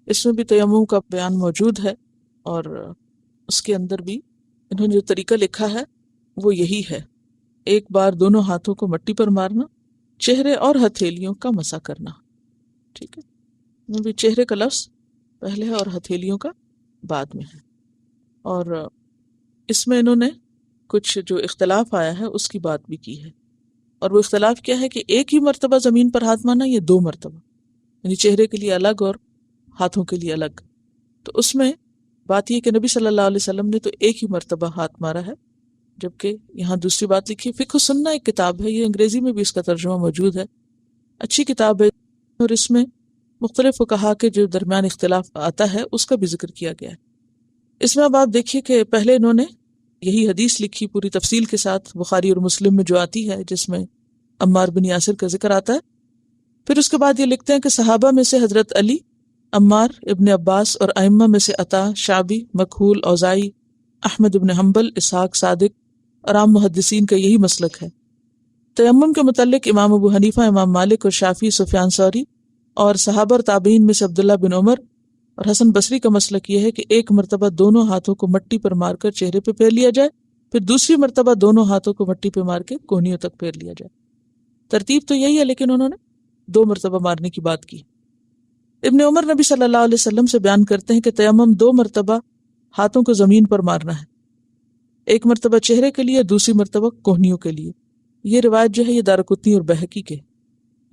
اس میں بھی تیمم کا بیان موجود ہے، اور اس کے اندر بھی انہوں نے جو طریقہ لکھا ہے وہ یہی ہے، ایک بار دونوں ہاتھوں کو مٹی پر مارنا، چہرے اور ہتھیلیوں کا مسح کرنا. ٹھیک ہے، وہ بھی چہرے کا لفظ پہلے ہے اور ہتھیلیوں کا بعد میں ہے. اور اس میں انہوں نے کچھ جو اختلاف آیا ہے اس کی بات بھی کی ہے، اور وہ اختلاف کیا ہے کہ ایک ہی مرتبہ زمین پر ہاتھ مارنا یا 2 مرتبہ، یعنی چہرے کے لیے الگ اور ہاتھوں کے لیے الگ. تو اس میں بات یہ کہ نبی صلی اللہ علیہ وسلم نے تو ایک ہی مرتبہ ہاتھ مارا ہے، جبکہ یہاں دوسری بات لکھی. فقہ سنہ ایک کتاب ہے، یہ انگریزی میں بھی اس کا ترجمہ موجود ہے، اچھی کتاب ہے، اور اس میں مختلف فقہا کے جو درمیان اختلاف آتا ہے اس کا بھی ذکر کیا گیا ہے. اس میں اب آپ دیکھیے کہ پہلے انہوں نے یہی حدیث لکھی پوری تفصیل کے ساتھ، بخاری اور مسلم میں جو آتی ہے، جس میں عمار بن یاسر کا ذکر آتا ہے. پھر اس کے بعد یہ لکھتے ہیں کہ صحابہ میں سے حضرت علی، عمار، ابن عباس اور ائمہ میں سے عطا، شعبی، مکحول، اوزاعی، احمد ابن حنبل، اسحاق صادق اور عام محدثین کا یہی مسلک ہے. تیمم کے متعلق امام ابو حنیفہ، امام مالک اور شافعی، سفیان ثوری اور صحابہ اور تابعین میں سے عبداللہ بن عمر اور حسن بصری کا مسلک یہ ہے کہ ایک مرتبہ دونوں ہاتھوں کو مٹی پر مار کر چہرے پہ پھیر لیا جائے، پھر دوسری مرتبہ دونوں ہاتھوں کو مٹی پہ مار کے کونیوں تک پھیر لیا جائے. ترتیب تو یہی ہے، لیکن انہوں نے 2 مرتبہ مارنے کی بات کی. ابن عمر نبی صلی اللہ علیہ وسلم سے بیان کرتے ہیں کہ تیمم 2 مرتبہ ہاتھوں کو زمین پر مارنا ہے، ایک مرتبہ چہرے کے لیے، دوسری مرتبہ کوہنیوں کے لیے. یہ روایت جو ہے یہ دارقطنی اور بہقی کے،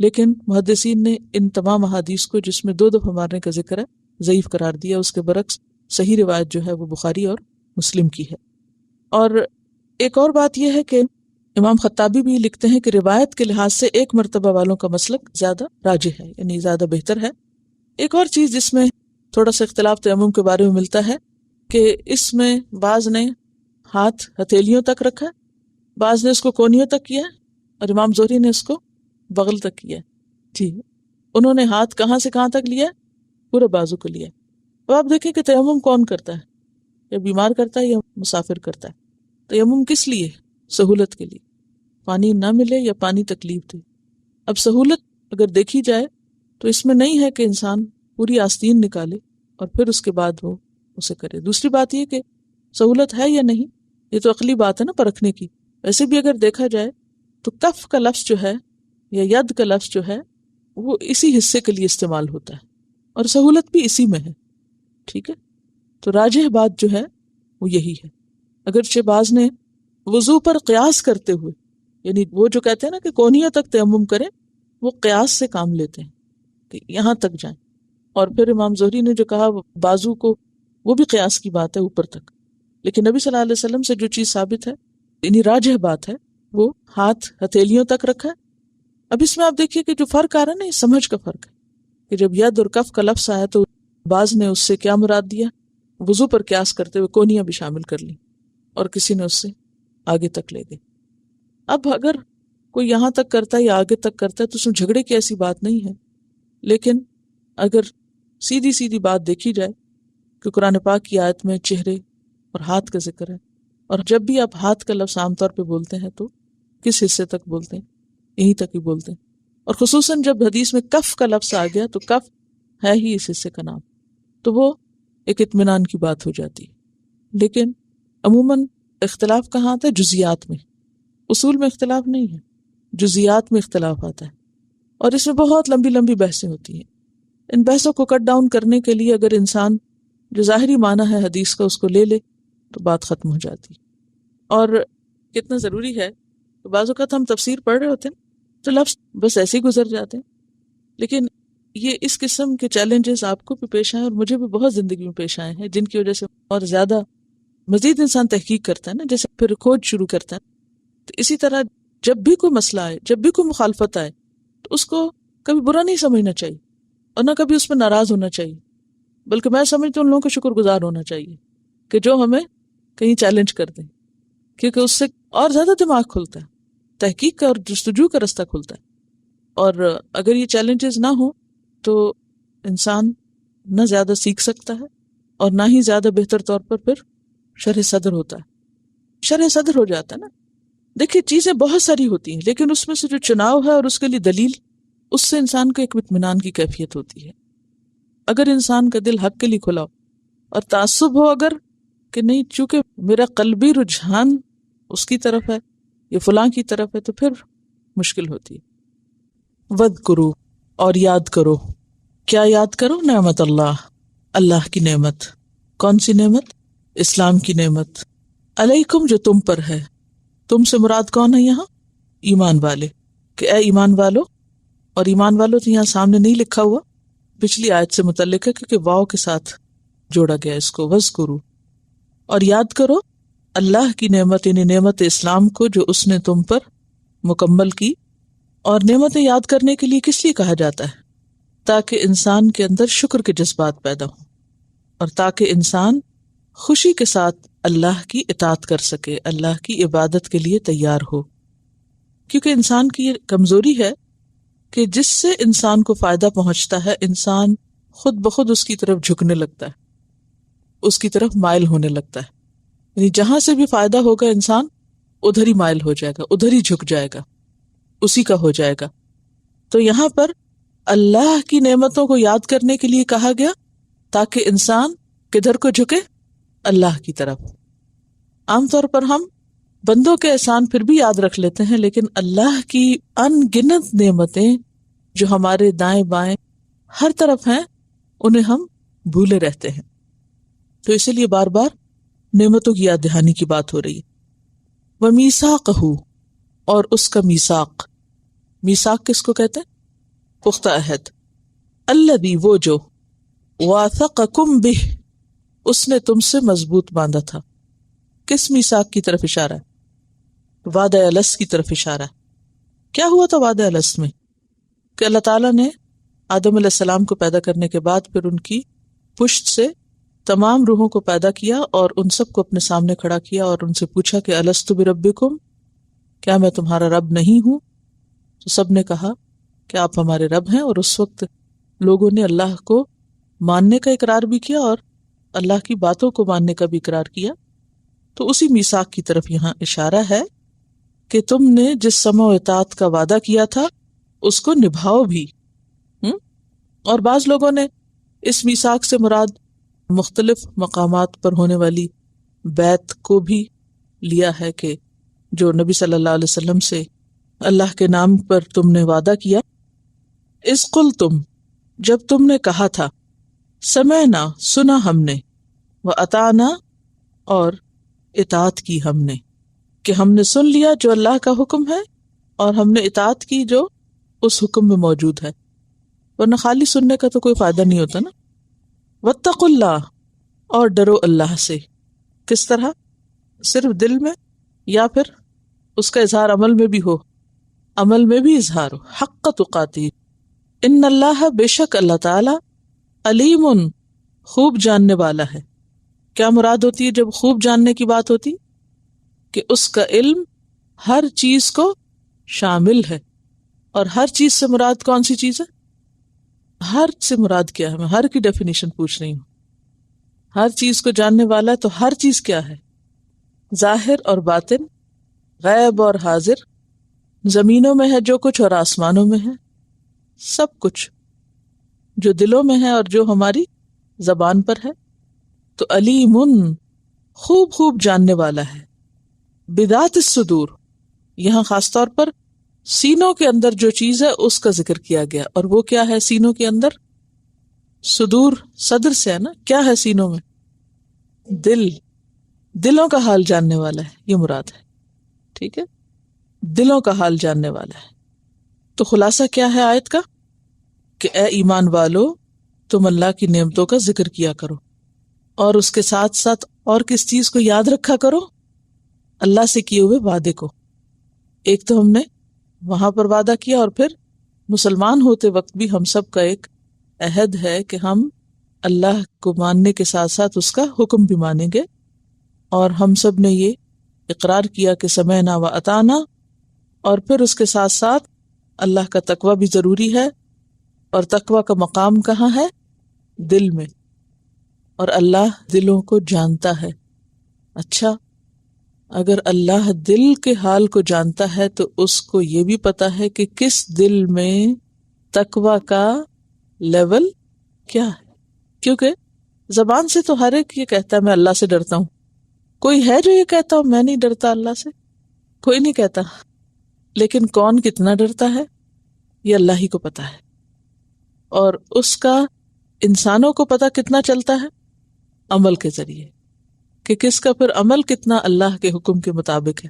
لیکن محدثین نے ان تمام احادیث کو جس میں 2 دفعہ مارنے کا ذکر ہے ضعیف قرار دیا. اس کے برعکس صحیح روایت جو ہے وہ بخاری اور مسلم کی ہے. اور ایک اور بات یہ ہے کہ امام خطابی بھی لکھتے ہیں کہ روایت کے لحاظ سے 1 مرتبہ والوں کا مسلک زیادہ راجح ہے، یعنی زیادہ بہتر ہے. ایک اور چیز جس میں تھوڑا سا اختلاف تیمم کے بارے میں ملتا ہے کہ اس میں بعض نے ہاتھ ہتھیلیوں تک رکھا، بعض نے اس کو کونیوں تک کیا، اور امام زہری نے اس کو بغل تک کیا. ٹھیک، انہوں نے ہاتھ کہاں سے کہاں تک لیا؟ پورے بازو کو لیا. اب آپ دیکھیں کہ تیمم کون کرتا ہے، یا بیمار کرتا ہے یا مسافر کرتا ہے. تیمم کس لیے؟ سہولت کے لیے، پانی نہ ملے یا پانی تکلیف دے. اب سہولت اگر دیکھی جائے تو اس میں نہیں ہے کہ انسان پوری آستین نکالے اور پھر اس کے بعد وہ اسے کرے. دوسری بات یہ کہ سہولت ہے یا نہیں، یہ تو عقلی بات ہے نا پرکھنے کی. ویسے بھی اگر دیکھا جائے تو کف کا لفظ جو ہے یا ید کا لفظ جو ہے وہ اسی حصے کے لیے استعمال ہوتا ہے اور سہولت بھی اسی میں ہے. ٹھیک ہے، تو راجح بات جو ہے وہ یہی ہے. اگرچہ بعض نے وضو پر قیاس کرتے ہوئے، یعنی وہ جو کہتے ہیں نا کہ کونیوں تک تیمم کریں، وہ قیاس سے کام لیتے ہیں کہ یہاں تک جائیں. اور پھر امام زہری نے جو کہا بازو کو، وہ بھی قیاس کی بات ہے اوپر تک. لیکن نبی صلی اللہ علیہ وسلم سے جو چیز ثابت ہے، یعنی راجح بات ہے، وہ ہاتھ ہتھیلیوں تک رکھا ہے. اب اس میں آپ دیکھیے کہ جو فرق آ رہا ہے نا، یہ سمجھ کا فرق ہے کہ جب ید اور کف کا لفظ آیا تو بعض نے اس سے کیا مراد دیا، وضو پر قیاس کرتے ہوئے کونیاں بھی شامل کر لی، اور کسی نے اس سے آگے تک لے گئے. اب اگر کوئی یہاں تک کرتا ہے یا آگے تک کرتا ہے تو اس میں جھگڑے کی ایسی بات نہیں ہے. لیکن اگر سیدھی سیدھی بات دیکھی جائے کہ قرآن پاک کی آیت میں چہرے اور ہاتھ کا ذکر ہے، اور جب بھی آپ ہاتھ کا لفظ عام طور پہ بولتے ہیں تو کس حصے تک بولتے ہیں؟ یہیں تک ہی بولتے ہیں. اور خصوصاً جب حدیث میں کف کا لفظ آ گیا تو کف ہے ہی اس حصے کا نام، تو وہ ایک اطمینان کی بات ہو جاتی ہے. لیکن عموماً اختلاف کہاں آتا ہے؟ جزیات میں. اصول میں اختلاف نہیں ہے، جزیات میں اختلاف آتا ہے، اور اس میں بہت لمبی لمبی بحثیں ہوتی ہیں. ان بحثوں کو کٹ ڈاؤن کرنے کے لیے اگر انسان جو ظاہری معنی ہے حدیث کا اس کو لے لے تو بات ختم ہو جاتی. اور کتنا ضروری ہے کہ بعض اوقات ہم تفسیر پڑھ رہے ہوتے ہیں تو لفظ بس ایسے ہی گزر جاتے ہیں، لیکن یہ اس قسم کے چیلنجز آپ کو بھی پیش آئے اور مجھے بھی بہت زندگی میں پیش آئے ہیں، جن کی وجہ سے اور زیادہ مزید انسان تحقیق کرتا ہے نا، جیسے پھر کھوج شروع کرتا ہے. تو اسی طرح جب بھی کوئی مسئلہ آئے، جب بھی کوئی مخالفت آئے، تو اس کو کبھی برا نہیں سمجھنا چاہیے اور نہ کبھی اس پہ ناراض ہونا چاہیے، بلکہ میں سمجھتی ہوں ان لوگوں کو شکر گزار ہونا چاہیے کہ جو ہمیں کہیں چیلنج کر دیں، کیونکہ اس سے اور زیادہ دماغ کھلتا ہے، تحقیق کا اور جستجو کا رستہ کھلتا ہے. اور اگر یہ چیلنجز نہ ہوں تو انسان نہ زیادہ سیکھ سکتا ہے اور نہ ہی زیادہ بہتر طور پر پھر شرح صدر ہوتا ہے، شرح صدر ہو جاتا ہے نا. دیکھیے چیزیں بہت ساری ہوتی ہیں، لیکن اس میں سے جو چناؤ ہے اور اس کے لیے دلیل، اس سے انسان کو ایک اطمینان کی کیفیت ہوتی ہے. اگر انسان کا دل حق کے لیے کھلا ہو اور تعصب ہو اگر کہ نہیں چونکہ میرا قلبی رجحان اس کی طرف ہے یا فلاں کی طرف ہے، تو پھر مشکل ہوتی ہے. وَاذْکُرُوا، اور یاد کرو. کیا یاد کرو؟ نعمت اللہ، اللہ کی نعمت. کون سی نعمت؟ اسلام کی نعمت. علیکم، جو تم پر ہے. تم سے مراد کون ہے یہاں؟ ایمان والے، کہ اے ایمان والو. اور ایمان والو تو یہاں سامنے نہیں لکھا ہوا، پچھلی آیت سے متعلق ہے کیونکہ واو کے ساتھ جوڑا گیا اس کو. وَاذْکُرُوا، اور یاد کرو اللہ کی نعمت، یعنی نعمت اسلام کو جو اس نے تم پر مکمل کی. اور نعمتیں یاد کرنے کے لیے کس لیے کہا جاتا ہے؟ تاکہ انسان کے اندر شکر کے جذبات پیدا ہوں، اور تاکہ انسان خوشی کے ساتھ اللہ کی اطاعت کر سکے، اللہ کی عبادت کے لیے تیار ہو. کیونکہ انسان کی یہ کمزوری ہے کہ جس سے انسان کو فائدہ پہنچتا ہے، انسان خود بخود اس کی طرف جھکنے لگتا ہے، اس کی طرف مائل ہونے لگتا ہے. یعنی جہاں سے بھی فائدہ ہوگا انسان ادھر ہی مائل ہو جائے گا، ادھر ہی جھک جائے گا، اسی کا ہو جائے گا. تو یہاں پر اللہ کی نعمتوں کو یاد کرنے کے لیے کہا گیا تاکہ انسان کدھر کو جھکے؟ اللہ کی طرف. عام طور پر ہم بندوں کے احسان پھر بھی یاد رکھ لیتے ہیں، لیکن اللہ کی ان گنت نعمتیں جو ہمارے دائیں بائیں ہر طرف ہیں، انہیں ہم بھولے رہتے ہیں. تو اسی لیے بار بار نعمتوں کی یاد دہانی کی بات ہو رہی ہے. وَمِيثَاقَهُ، اور اس کا میثاق. میثاق کس کو کہتے ہیں؟ پختہ عہد. الذی، وہ جو، واثقکم بہ، اس نے تم سے مضبوط باندھا تھا. کس میثاق کی طرف اشارہ ہے؟ وعدہ الست کی طرف اشارہ ہے. کیا ہوا تھا وعدہ الست میں؟ کہ اللہ تعالیٰ نے آدم علیہ السلام کو پیدا کرنے کے بعد پھر ان کی پشت سے تمام روحوں کو پیدا کیا اور ان سب کو اپنے سامنے کھڑا کیا اور ان سے پوچھا کہ الستُ بربکم، کیا میں تمہارا رب نہیں ہوں؟ تو سب نے کہا کہ آپ ہمارے رب ہیں، اور اس وقت لوگوں نے اللہ کو ماننے کا اقرار بھی کیا اور اللہ کی باتوں کو ماننے کا بھی اقرار کیا۔ تو اسی میثاق کی طرف یہاں اشارہ ہے کہ تم نے جس سمع و اطاعت کا وعدہ کیا تھا اس کو نبھاؤ بھی۔ اور بعض لوگوں نے اس میثاق سے مراد مختلف مقامات پر ہونے والی بیعت کو بھی لیا ہے کہ جو نبی صلی اللہ علیہ وسلم سے اللہ کے نام پر تم نے وعدہ کیا۔ اذ قلتم، جب تم نے کہا تھا، سمعنا، سنا ہم نے، واطعنا، اور اطاعت کی ہم نے، کہ ہم نے سن لیا جو اللہ کا حکم ہے اور ہم نے اطاعت کی جو اس حکم میں موجود ہے، ورنہ خالی سننے کا تو کوئی فائدہ نہیں ہوتا نا۔ واتقوا اللہ، اور ڈرو اللہ سے۔ کس طرح؟ صرف دل میں یا پھر اس کا اظہار عمل میں بھی ہو؟ عمل میں بھی اظہار ہو۔ حق تقاتہ، ان اللہ، بے شک اللہ تعالی، علیم، خوب جاننے والا ہے۔ کیا مراد ہوتی ہے جب خوب جاننے کی بات ہوتی؟ کہ اس کا علم ہر چیز کو شامل ہے، اور ہر چیز سے مراد کون سی چیز ہے؟ ہر سے مراد کیا ہے؟ میں ہر کی ڈیفینیشن پوچھ رہی ہوں۔ ہر چیز کو جاننے والا ہے تو ہر چیز کیا ہے؟ ظاہر اور باطن، غیب اور حاضر، زمینوں میں ہے جو کچھ اور آسمانوں میں ہے، سب کچھ جو دلوں میں ہے اور جو ہماری زبان پر ہے۔ تو علیم، خوب خوب جاننے والا ہے۔ بذات الصدور، یہاں خاص طور پر سینوں کے اندر جو چیز ہے اس کا ذکر کیا گیا، اور وہ کیا ہے سینوں کے اندر؟ صدور صدر سے ہے نا، کیا ہے سینوں میں؟ دل، دلوں کا حال جاننے والا ہے، یہ مراد ہے، ٹھیک ہے، دلوں کا حال جاننے والا ہے۔ تو خلاصہ کیا ہے آیت کا؟ کہ اے ایمان والو، تم اللہ کی نعمتوں کا ذکر کیا کرو، اور اس کے ساتھ ساتھ اور کس چیز کو یاد رکھا کرو؟ اللہ سے کیے ہوئے وعدے کو۔ ایک تو ہم نے وہاں پر وعدہ کیا، اور پھر مسلمان ہوتے وقت بھی ہم سب کا ایک عہد ہے کہ ہم اللہ کو ماننے کے ساتھ ساتھ اس کا حکم بھی مانیں گے، اور ہم سب نے یہ اقرار کیا کہ سمعنا و اطعنا، اور پھر اس کے ساتھ ساتھ اللہ کا تقوی بھی ضروری ہے، اور تقوی کا مقام کہاں ہے؟ دل میں، اور اللہ دلوں کو جانتا ہے۔ اچھا، اگر اللہ دل کے حال کو جانتا ہے تو اس کو یہ بھی پتا ہے کہ کس دل میں تقوی کا لیول کیا ہے، کیونکہ زبان سے تو ہر ایک یہ کہتا ہے میں اللہ سے ڈرتا ہوں۔ کوئی ہے جو یہ کہتا ہوں میں نہیں ڈرتا اللہ سے؟ کوئی نہیں کہتا، لیکن کون کتنا ڈرتا ہے یہ اللہ ہی کو پتا ہے، اور اس کا انسانوں کو پتا کتنا چلتا ہے؟ عمل کے ذریعے، کہ کس کا پھر عمل کتنا اللہ کے حکم کے مطابق ہے۔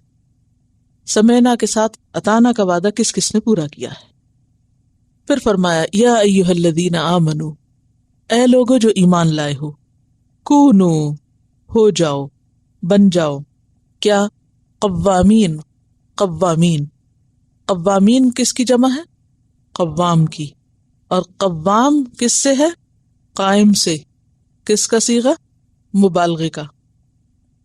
سمعنا کے ساتھ اطعنا کا وعدہ کس کس نے پورا کیا ہے؟ پھر فرمایا یا ایھا الذین آمنو، اے لوگو جو ایمان لائے ہو، کونو، ہو جاؤ، بن جاؤ، کیا؟ قوامین، قوامین، قوامین کس کی جمع ہے؟ قوام کی، اور قوام کس سے ہے؟ قائم سے۔ کس کا صیغہ؟ مبالغے کا۔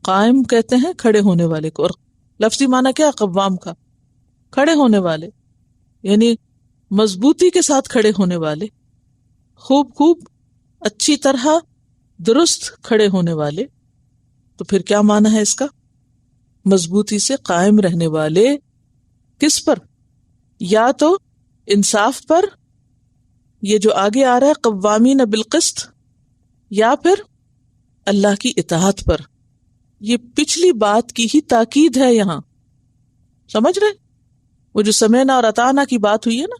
قائم کہتے ہیں کھڑے ہونے والے کو، اور لفظی معنی کیا قوام کا؟ کھڑے ہونے والے، یعنی مضبوطی کے ساتھ کھڑے ہونے والے، خوب اچھی طرح درست کھڑے ہونے والے۔ تو پھر کیا معنی ہے اس کا؟ مضبوطی سے قائم رہنے والے، کس پر؟ یا تو انصاف پر، یہ جو آگے آ رہا ہے قوامین بالقسط، یا پھر اللہ کی اطاعت پر۔ یہ پچھلی بات کی ہی تاکید ہے یہاں، سمجھ رہے؟ وہ جو سمعنا اور اطعنا کی بات ہوئی ہے نا،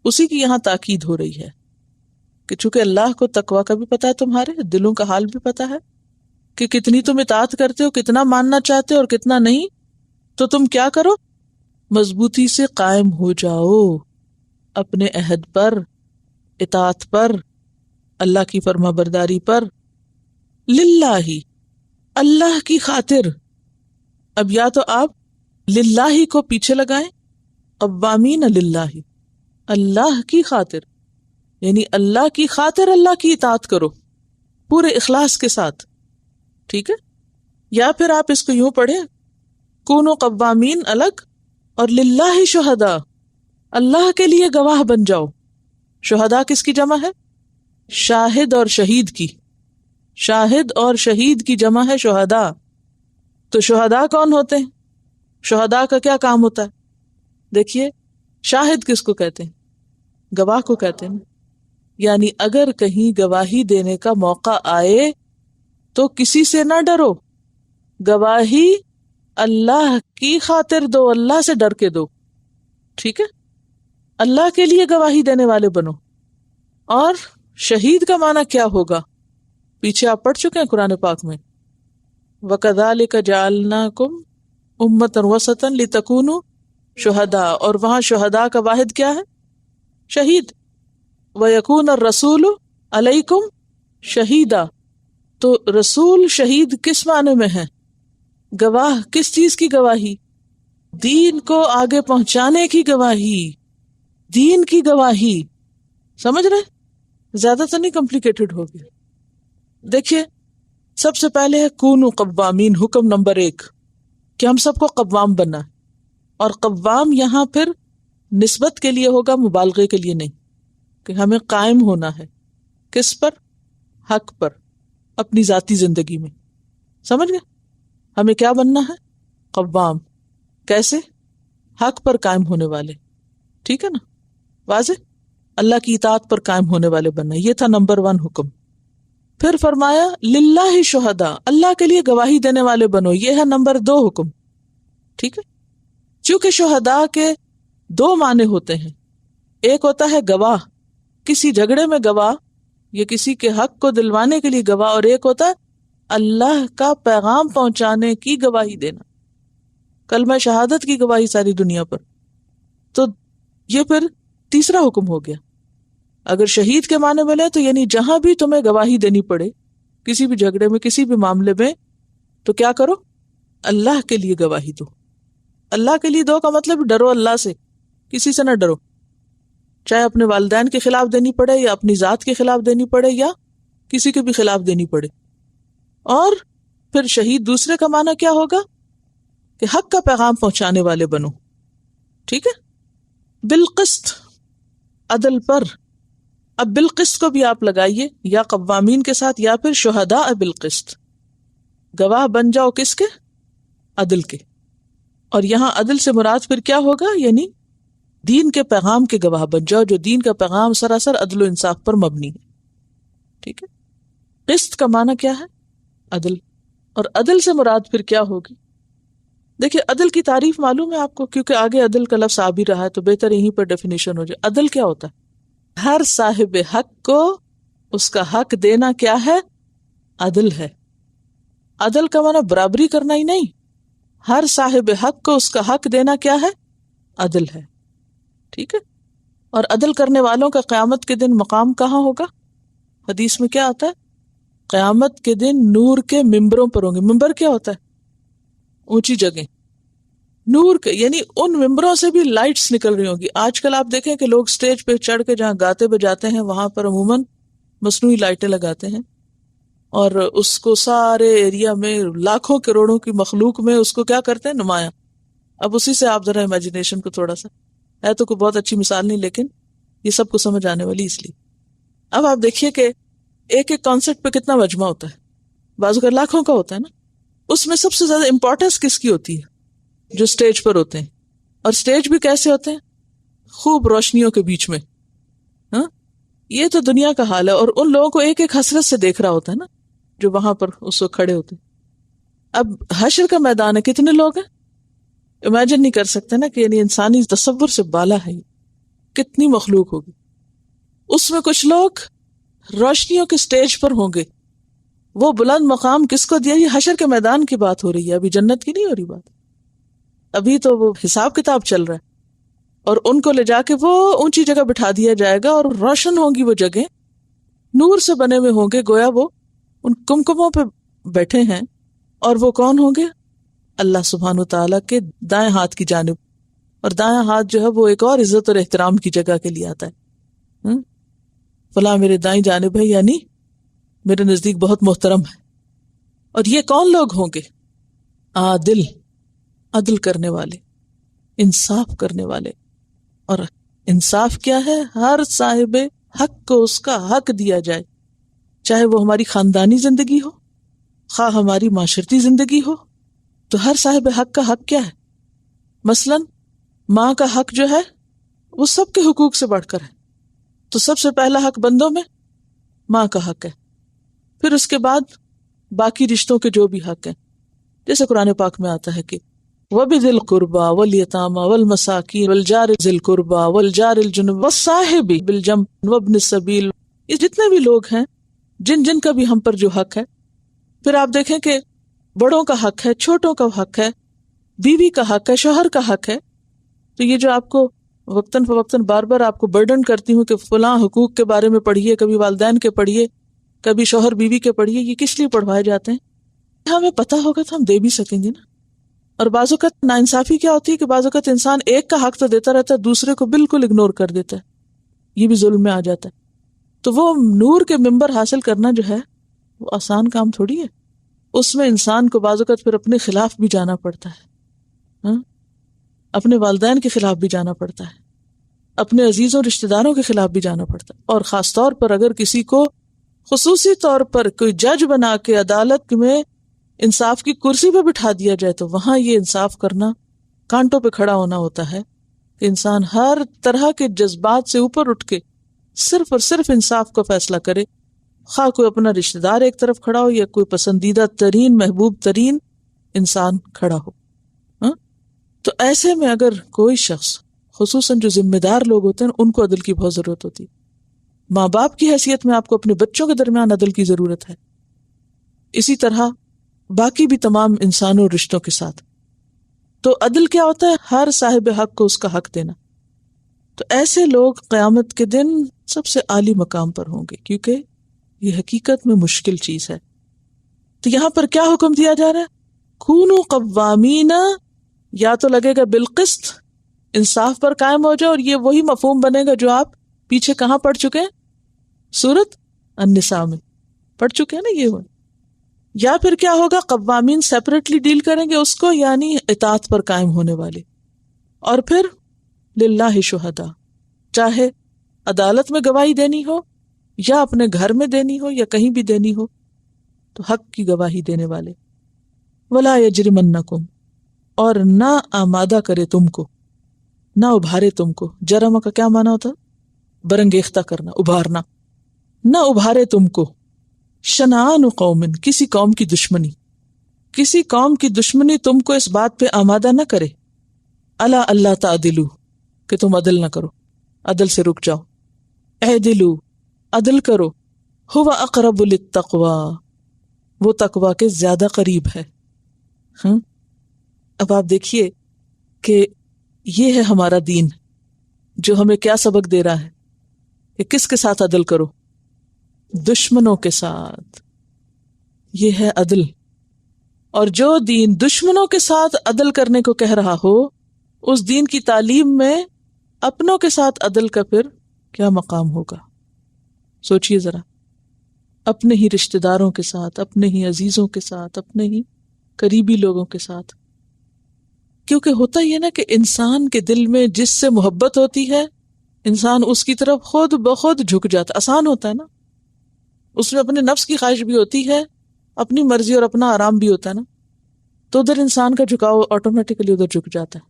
اسی کی یہاں تاکید ہو رہی ہے کہ چونکہ اللہ کو تقوی کا بھی پتا ہے، تمہارے دلوں کا حال بھی پتا ہے کہ کتنی تم اطاعت کرتے ہو، کتنا ماننا چاہتے ہو اور کتنا نہیں، تو تم کیا کرو؟ مضبوطی سے قائم ہو جاؤ اپنے عہد پر، اطاعت پر، اللہ کی فرما برداری پر، للہ، اللہ کی خاطر۔ اب یا تو آپ للہ کو پیچھے لگائیں، قوامین للہ، اللہ کی خاطر، یعنی اللہ کی خاطر اللہ کی اطاعت کرو پورے اخلاص کے ساتھ، ٹھیک ہے؟ یا پھر آپ اس کو یوں پڑھیں، کونوا قوامین الگ اور للہ شہداء، اللہ کے لیے گواہ بن جاؤ۔ شہداء کس کی جمع ہے؟ شاہد اور شہید کی، شاہد اور شہید کی جمع ہے شہداء۔ تو شہداء کون ہوتے ہیں؟ شہداء کا کیا کام ہوتا ہے؟ دیکھیے، شاہد کس کو کہتے ہیں؟ گواہ کو کہتے ہیں۔ یعنی اگر کہیں گواہی دینے کا موقع آئے تو کسی سے نہ ڈرو، گواہی اللہ کی خاطر دو، اللہ سے ڈر کے دو، ٹھیک ہے؟ اللہ کے لیے گواہی دینے والے بنو۔ اور شہید کا معنی کیا ہوگا؟ پیچھے آپ پڑھ چکے ہیں قرآن پاک میں، وَكَذَلِكَ جَعَلْنَاكُمْ أُمَّةً وَسَطًا لِتَكُونُوا شُهَدَاءَ، اور وہاں شہداء کا واحد کیا ہے؟ شہید۔ وَيَكُونَ الرَّسُولُ عَلَيْكُمْ شَهِيدًا، تو رسول شہید کس معنی میں ہے؟ گواہ۔ کس چیز کی گواہی؟ دین کو آگے پہنچانے کی گواہی، دین کی گواہی۔ سمجھ رہے؟ زیادہ تو نہیں کمپلیکیٹڈ ہوگی۔ دیکھیے، سب سے پہلے ہے کونوا قوامین، حکم نمبر 1 کہ ہم سب کو قوام بننا ہے۔ اور قوام یہاں پھر نسبت کے لیے ہوگا، مبالغے کے لیے نہیں، کہ ہمیں قائم ہونا ہے کس پر؟ حق پر، اپنی ذاتی زندگی میں۔ سمجھ گئے؟ ہمیں کیا بننا ہے؟ قوام۔ کیسے؟ حق پر قائم ہونے والے، ٹھیک ہے نا؟ واضح؟ اللہ کی اطاعت پر قائم ہونے والے بننا، یہ تھا نمبر 1 حکم۔ پھر فرمایا للہ شہداء، اللہ کے لیے گواہی دینے والے بنو، یہ ہے نمبر 2 حکم، ٹھیک ہے؟ چونکہ شہداء کے 2 معنی ہوتے ہیں، ایک ہوتا ہے گواہ، کسی جھگڑے میں گواہ یا کسی کے حق کو دلوانے کے لیے گواہ، اور ایک ہوتا ہے اللہ کا پیغام پہنچانے کی گواہی دینا، کلمہ شہادت کی گواہی ساری دنیا پر۔ تو یہ پھر تیسرا حکم ہو گیا۔ اگر شہید کے معنی میں لیں تو یعنی جہاں بھی تمہیں گواہی دینی پڑے، کسی بھی جھگڑے میں، کسی بھی معاملے میں، تو کیا کرو؟ اللہ کے لیے گواہی دو۔ اللہ کے لیے دو کا مطلب ڈرو اللہ سے، کسی سے نہ ڈرو، چاہے اپنے والدین کے خلاف دینی پڑے یا اپنی ذات کے خلاف دینی پڑے یا کسی کے بھی خلاف دینی پڑے۔ اور پھر شہید دوسرے کا معنی کیا ہوگا؟ کہ حق کا پیغام پہنچانے والے بنو، ٹھیک ہے؟ بالقسط، عدل پر۔ اب بالقسط کو بھی آپ لگائیے، یا قوامین کے ساتھ یا پھر شہداء بالقسط، گواہ بن جاؤ کس کے؟ عدل کے۔ اور یہاں عدل سے مراد پھر کیا ہوگا؟ یعنی دین کے پیغام کے گواہ بن جاؤ، جو دین کا پیغام سراسر عدل و انصاف پر مبنی ہے، ٹھیک ہے؟ قسط کا معنی کیا ہے؟ عدل۔ اور عدل سے مراد پھر کیا ہوگی؟ دیکھیں، عدل کی تعریف معلوم ہے آپ کو، کیونکہ آگے عدل کا لفظ آ بھی رہا ہے تو بہتر یہیں پر ڈیفینیشن ہو جائے۔ عدل کیا ہوتا ہے؟ ہر صاحب حق کو اس کا حق دینا کیا ہے؟ عدل ہے۔ عدل کا معنی برابری کرنا ہی نہیں، ہر صاحب حق کو اس کا حق دینا کیا ہے؟ عدل ہے، ٹھیک ہے؟ اور عدل کرنے والوں کا قیامت کے دن مقام کہاں ہوگا؟ حدیث میں کیا آتا ہے؟ قیامت کے دن نور کے ممبروں پر ہوں گے۔ ممبر کیا ہوتا ہے؟ اونچی جگہ، نور کے، یعنی ان ممبروں سے بھی لائٹس نکل رہی ہوں گی۔ آج کل آپ دیکھیں کہ لوگ سٹیج پہ چڑھ کے جہاں گاتے بجاتے ہیں وہاں پر عموماً مصنوعی لائٹیں لگاتے ہیں، اور اس کو سارے ایریا میں لاکھوں کروڑوں کی مخلوق میں اس کو کیا کرتے ہیں؟ نمایاں۔ اب اسی سے آپ ذرا امیجنیشن کو تھوڑا سا، ہے تو کوئی بہت اچھی مثال نہیں لیکن یہ سب کو سمجھ آنے والی اس لیے۔ اب آپ دیکھیے کہ ایک ایک کانسرٹ پہ کتنا مجمع ہوتا ہے، بعض اوقات لاکھوں کا ہوتا ہے نا۔ اس میں سب سے زیادہ امپورٹنس کس کی ہوتی ہے؟ جو سٹیج پر ہوتے ہیں۔ اور سٹیج بھی کیسے ہوتے ہیں؟ خوب روشنیوں کے بیچ میں۔ ہاں، یہ تو دنیا کا حال ہے، اور ان لوگوں کو ایک ایک حسرت سے دیکھ رہا ہوتا ہے نا جو وہاں پر اس وقت کھڑے ہوتے ہیں۔ اب حشر کا میدان ہے، کتنے لوگ ہیں؟ امیجن نہیں کر سکتے نا کہ یعنی انسانی تصور سے بالا ہے، کتنی مخلوق ہوگی۔ اس میں کچھ لوگ روشنیوں کے سٹیج پر ہوں گے۔ وہ بلند مقام کس کو دیا؟ یہ حشر کے میدان کی بات ہو رہی ہے، ابھی جنت کی نہیں ہو رہی بات، ابھی تو وہ حساب کتاب چل رہا ہے۔ اور ان کو لے جا کے وہ اونچی جگہ بٹھا دیا جائے گا، اور روشن ہوں گی وہ جگہ، نور سے بنے ہوئے ہوں گے، گویا وہ ان کمکموں پہ بیٹھے ہیں۔ اور وہ کون ہوں گے؟ اللہ سبحانہ وتعالیٰ کے دائیں ہاتھ کی جانب۔ اور دائیں ہاتھ جو ہے وہ ایک اور عزت اور احترام کی جگہ کے لیے آتا ہے۔ فلاں میرے دائیں جانب ہے، یعنی میرے نزدیک بہت محترم ہے. اور یہ کون لوگ ہوں گے؟ عادل، عدل کرنے والے، انصاف کرنے والے. اور انصاف کیا ہے؟ ہر صاحب حق کو اس کا حق دیا جائے، چاہے وہ ہماری خاندانی زندگی ہو، خواہ ہماری معاشرتی زندگی ہو. تو ہر صاحب حق کا حق کیا ہے؟ مثلا ماں کا حق جو ہے وہ سب کے حقوق سے بڑھ کر ہے. تو سب سے پہلا حق بندوں میں ماں کا حق ہے، پھر اس کے بعد باقی رشتوں کے جو بھی حق ہیں، جیسے قرآن پاک میں آتا ہے کہ وَبِذِي الْقُرْبَى وَالْيَتَامَى وَالْمَسَاكِينِ وَالْجَارِ ذِي الْقُرْبَى وَالْجَارِ الْجُنُبِ وَالصَّاحِبِ بِالْجَنبِ وَابْنِ السَّبِيلِ. یہ جتنے بھی لوگ ہیں جن جن کا بھی ہم پر جو حق ہے. پھر آپ دیکھیں کہ بڑوں کا حق ہے، چھوٹوں کا حق ہے، بیوی کا حق ہے، شوہر کا حق ہے. تو یہ جو آپ کو وقتاً فوقتاً بار بار آپ کو برڈن کرتی ہوں کہ فلاں حقوق کے بارے میں پڑھیے، کبھی والدین کے پڑھیے، کبھی شوہر بیوی کے پڑھیے، یہ کس لیے پڑھوائے جاتے ہیں؟ ہمیں پتہ ہوگا تو ہم دے بھی سکیں گے نا. اور بعض اوقات ناانصافی کیا ہوتی ہے کہ بعض اوقات انسان ایک کا حق تو دیتا رہتا ہے، دوسرے کو بالکل اگنور کر دیتا ہے، یہ بھی ظلم میں آ جاتا ہے. تو وہ نور کے ممبر حاصل کرنا جو ہے وہ آسان کام تھوڑی ہے. اس میں انسان کو بعض اوقات پھر اپنے خلاف بھی جانا پڑتا ہے، اپنے والدین کے خلاف بھی جانا پڑتا ہے، اپنے عزیزوں رشتہ داروں کے خلاف بھی جانا پڑتا ہے. اور خاص طور پر اگر کسی کو خصوصی طور پر کوئی جج بنا کے عدالت میں انصاف کی کرسی پہ بٹھا دیا جائے تو وہاں یہ انصاف کرنا کانٹوں پہ کھڑا ہونا ہوتا ہے کہ انسان ہر طرح کے جذبات سے اوپر اٹھ کے صرف اور صرف انصاف کا فیصلہ کرے، خواہ کوئی اپنا رشتہ دار ایک طرف کھڑا ہو یا کوئی پسندیدہ ترین محبوب ترین انسان کھڑا ہو. تو ایسے میں اگر کوئی شخص، خصوصاً جو ذمہ دار لوگ ہوتے ہیں، ان کو عدل کی بہت ضرورت ہوتی ہے. ماں باپ کی حیثیت میں آپ کو اپنے بچوں کے درمیان عدل کی ضرورت ہے، اسی طرح باقی بھی تمام انسانوں اور رشتوں کے ساتھ. تو عدل کیا ہوتا ہے؟ ہر صاحب حق کو اس کا حق دینا. تو ایسے لوگ قیامت کے دن سب سے اعلی مقام پر ہوں گے، کیونکہ یہ حقیقت میں مشکل چیز ہے. تو یہاں پر کیا حکم دیا جا رہا ہے؟ کونوا قوامین، یا تو لگے گا بالقسط، انصاف پر قائم ہو جاؤ، اور یہ وہی مفہوم بنے گا جو آپ پیچھے کہاں پڑھ چکے ہیں؟ سورۃ النساء میں پڑھ چکے ہیں نا یہ. یا پھر کیا ہوگا؟ قوامین سیپریٹلی ڈیل کریں گے اس کو، یعنی اطاعت پر قائم ہونے والے. اور پھر للہ شہداء، چاہے عدالت میں گواہی دینی ہو یا اپنے گھر میں دینی ہو یا کہیں بھی دینی ہو، تو حق کی گواہی دینے والے. ولا یجرمنکم، اور نہ آمادہ کرے تم کو، نہ ابھارے تم کو. جرم کا کیا معنی ہوتا؟ برنگیختہ کرنا، ابھارنا. نہ ابھارے تم کو شنآن قوم، کسی قوم کی دشمنی، کسی قوم کی دشمنی تم کو اس بات پہ آمادہ نہ کرے، الا اللہ تعدلو، کہ تم عدل نہ کرو، عدل سے رک جاؤ. اعدلو، عدل کرو، ہوا اقرب للتقوی، وہ تقوی کے زیادہ قریب ہے. اب آپ دیکھیے کہ یہ ہے ہمارا دین جو ہمیں کیا سبق دے رہا ہے کہ کس کے ساتھ عدل کرو؟ دشمنوں کے ساتھ. یہ ہے عدل. اور جو دین دشمنوں کے ساتھ عدل کرنے کو کہہ رہا ہو، اس دین کی تعلیم میں اپنوں کے ساتھ عدل کا پھر کیا مقام ہوگا؟ سوچئے ذرا. اپنے ہی رشتہ داروں کے ساتھ، اپنے ہی عزیزوں کے ساتھ، اپنے ہی قریبی لوگوں کے ساتھ. کیونکہ ہوتا یہ نا کہ انسان کے دل میں جس سے محبت ہوتی ہے، انسان اس کی طرف خود بخود جھک جاتا. آسان ہوتا ہے نا، اس میں اپنے نفس کی خواہش بھی ہوتی ہے، اپنی مرضی اور اپنا آرام بھی ہوتا ہے نا، تو ادھر انسان کا جھکاؤ آٹومیٹکلی ادھر جھک جاتا ہے،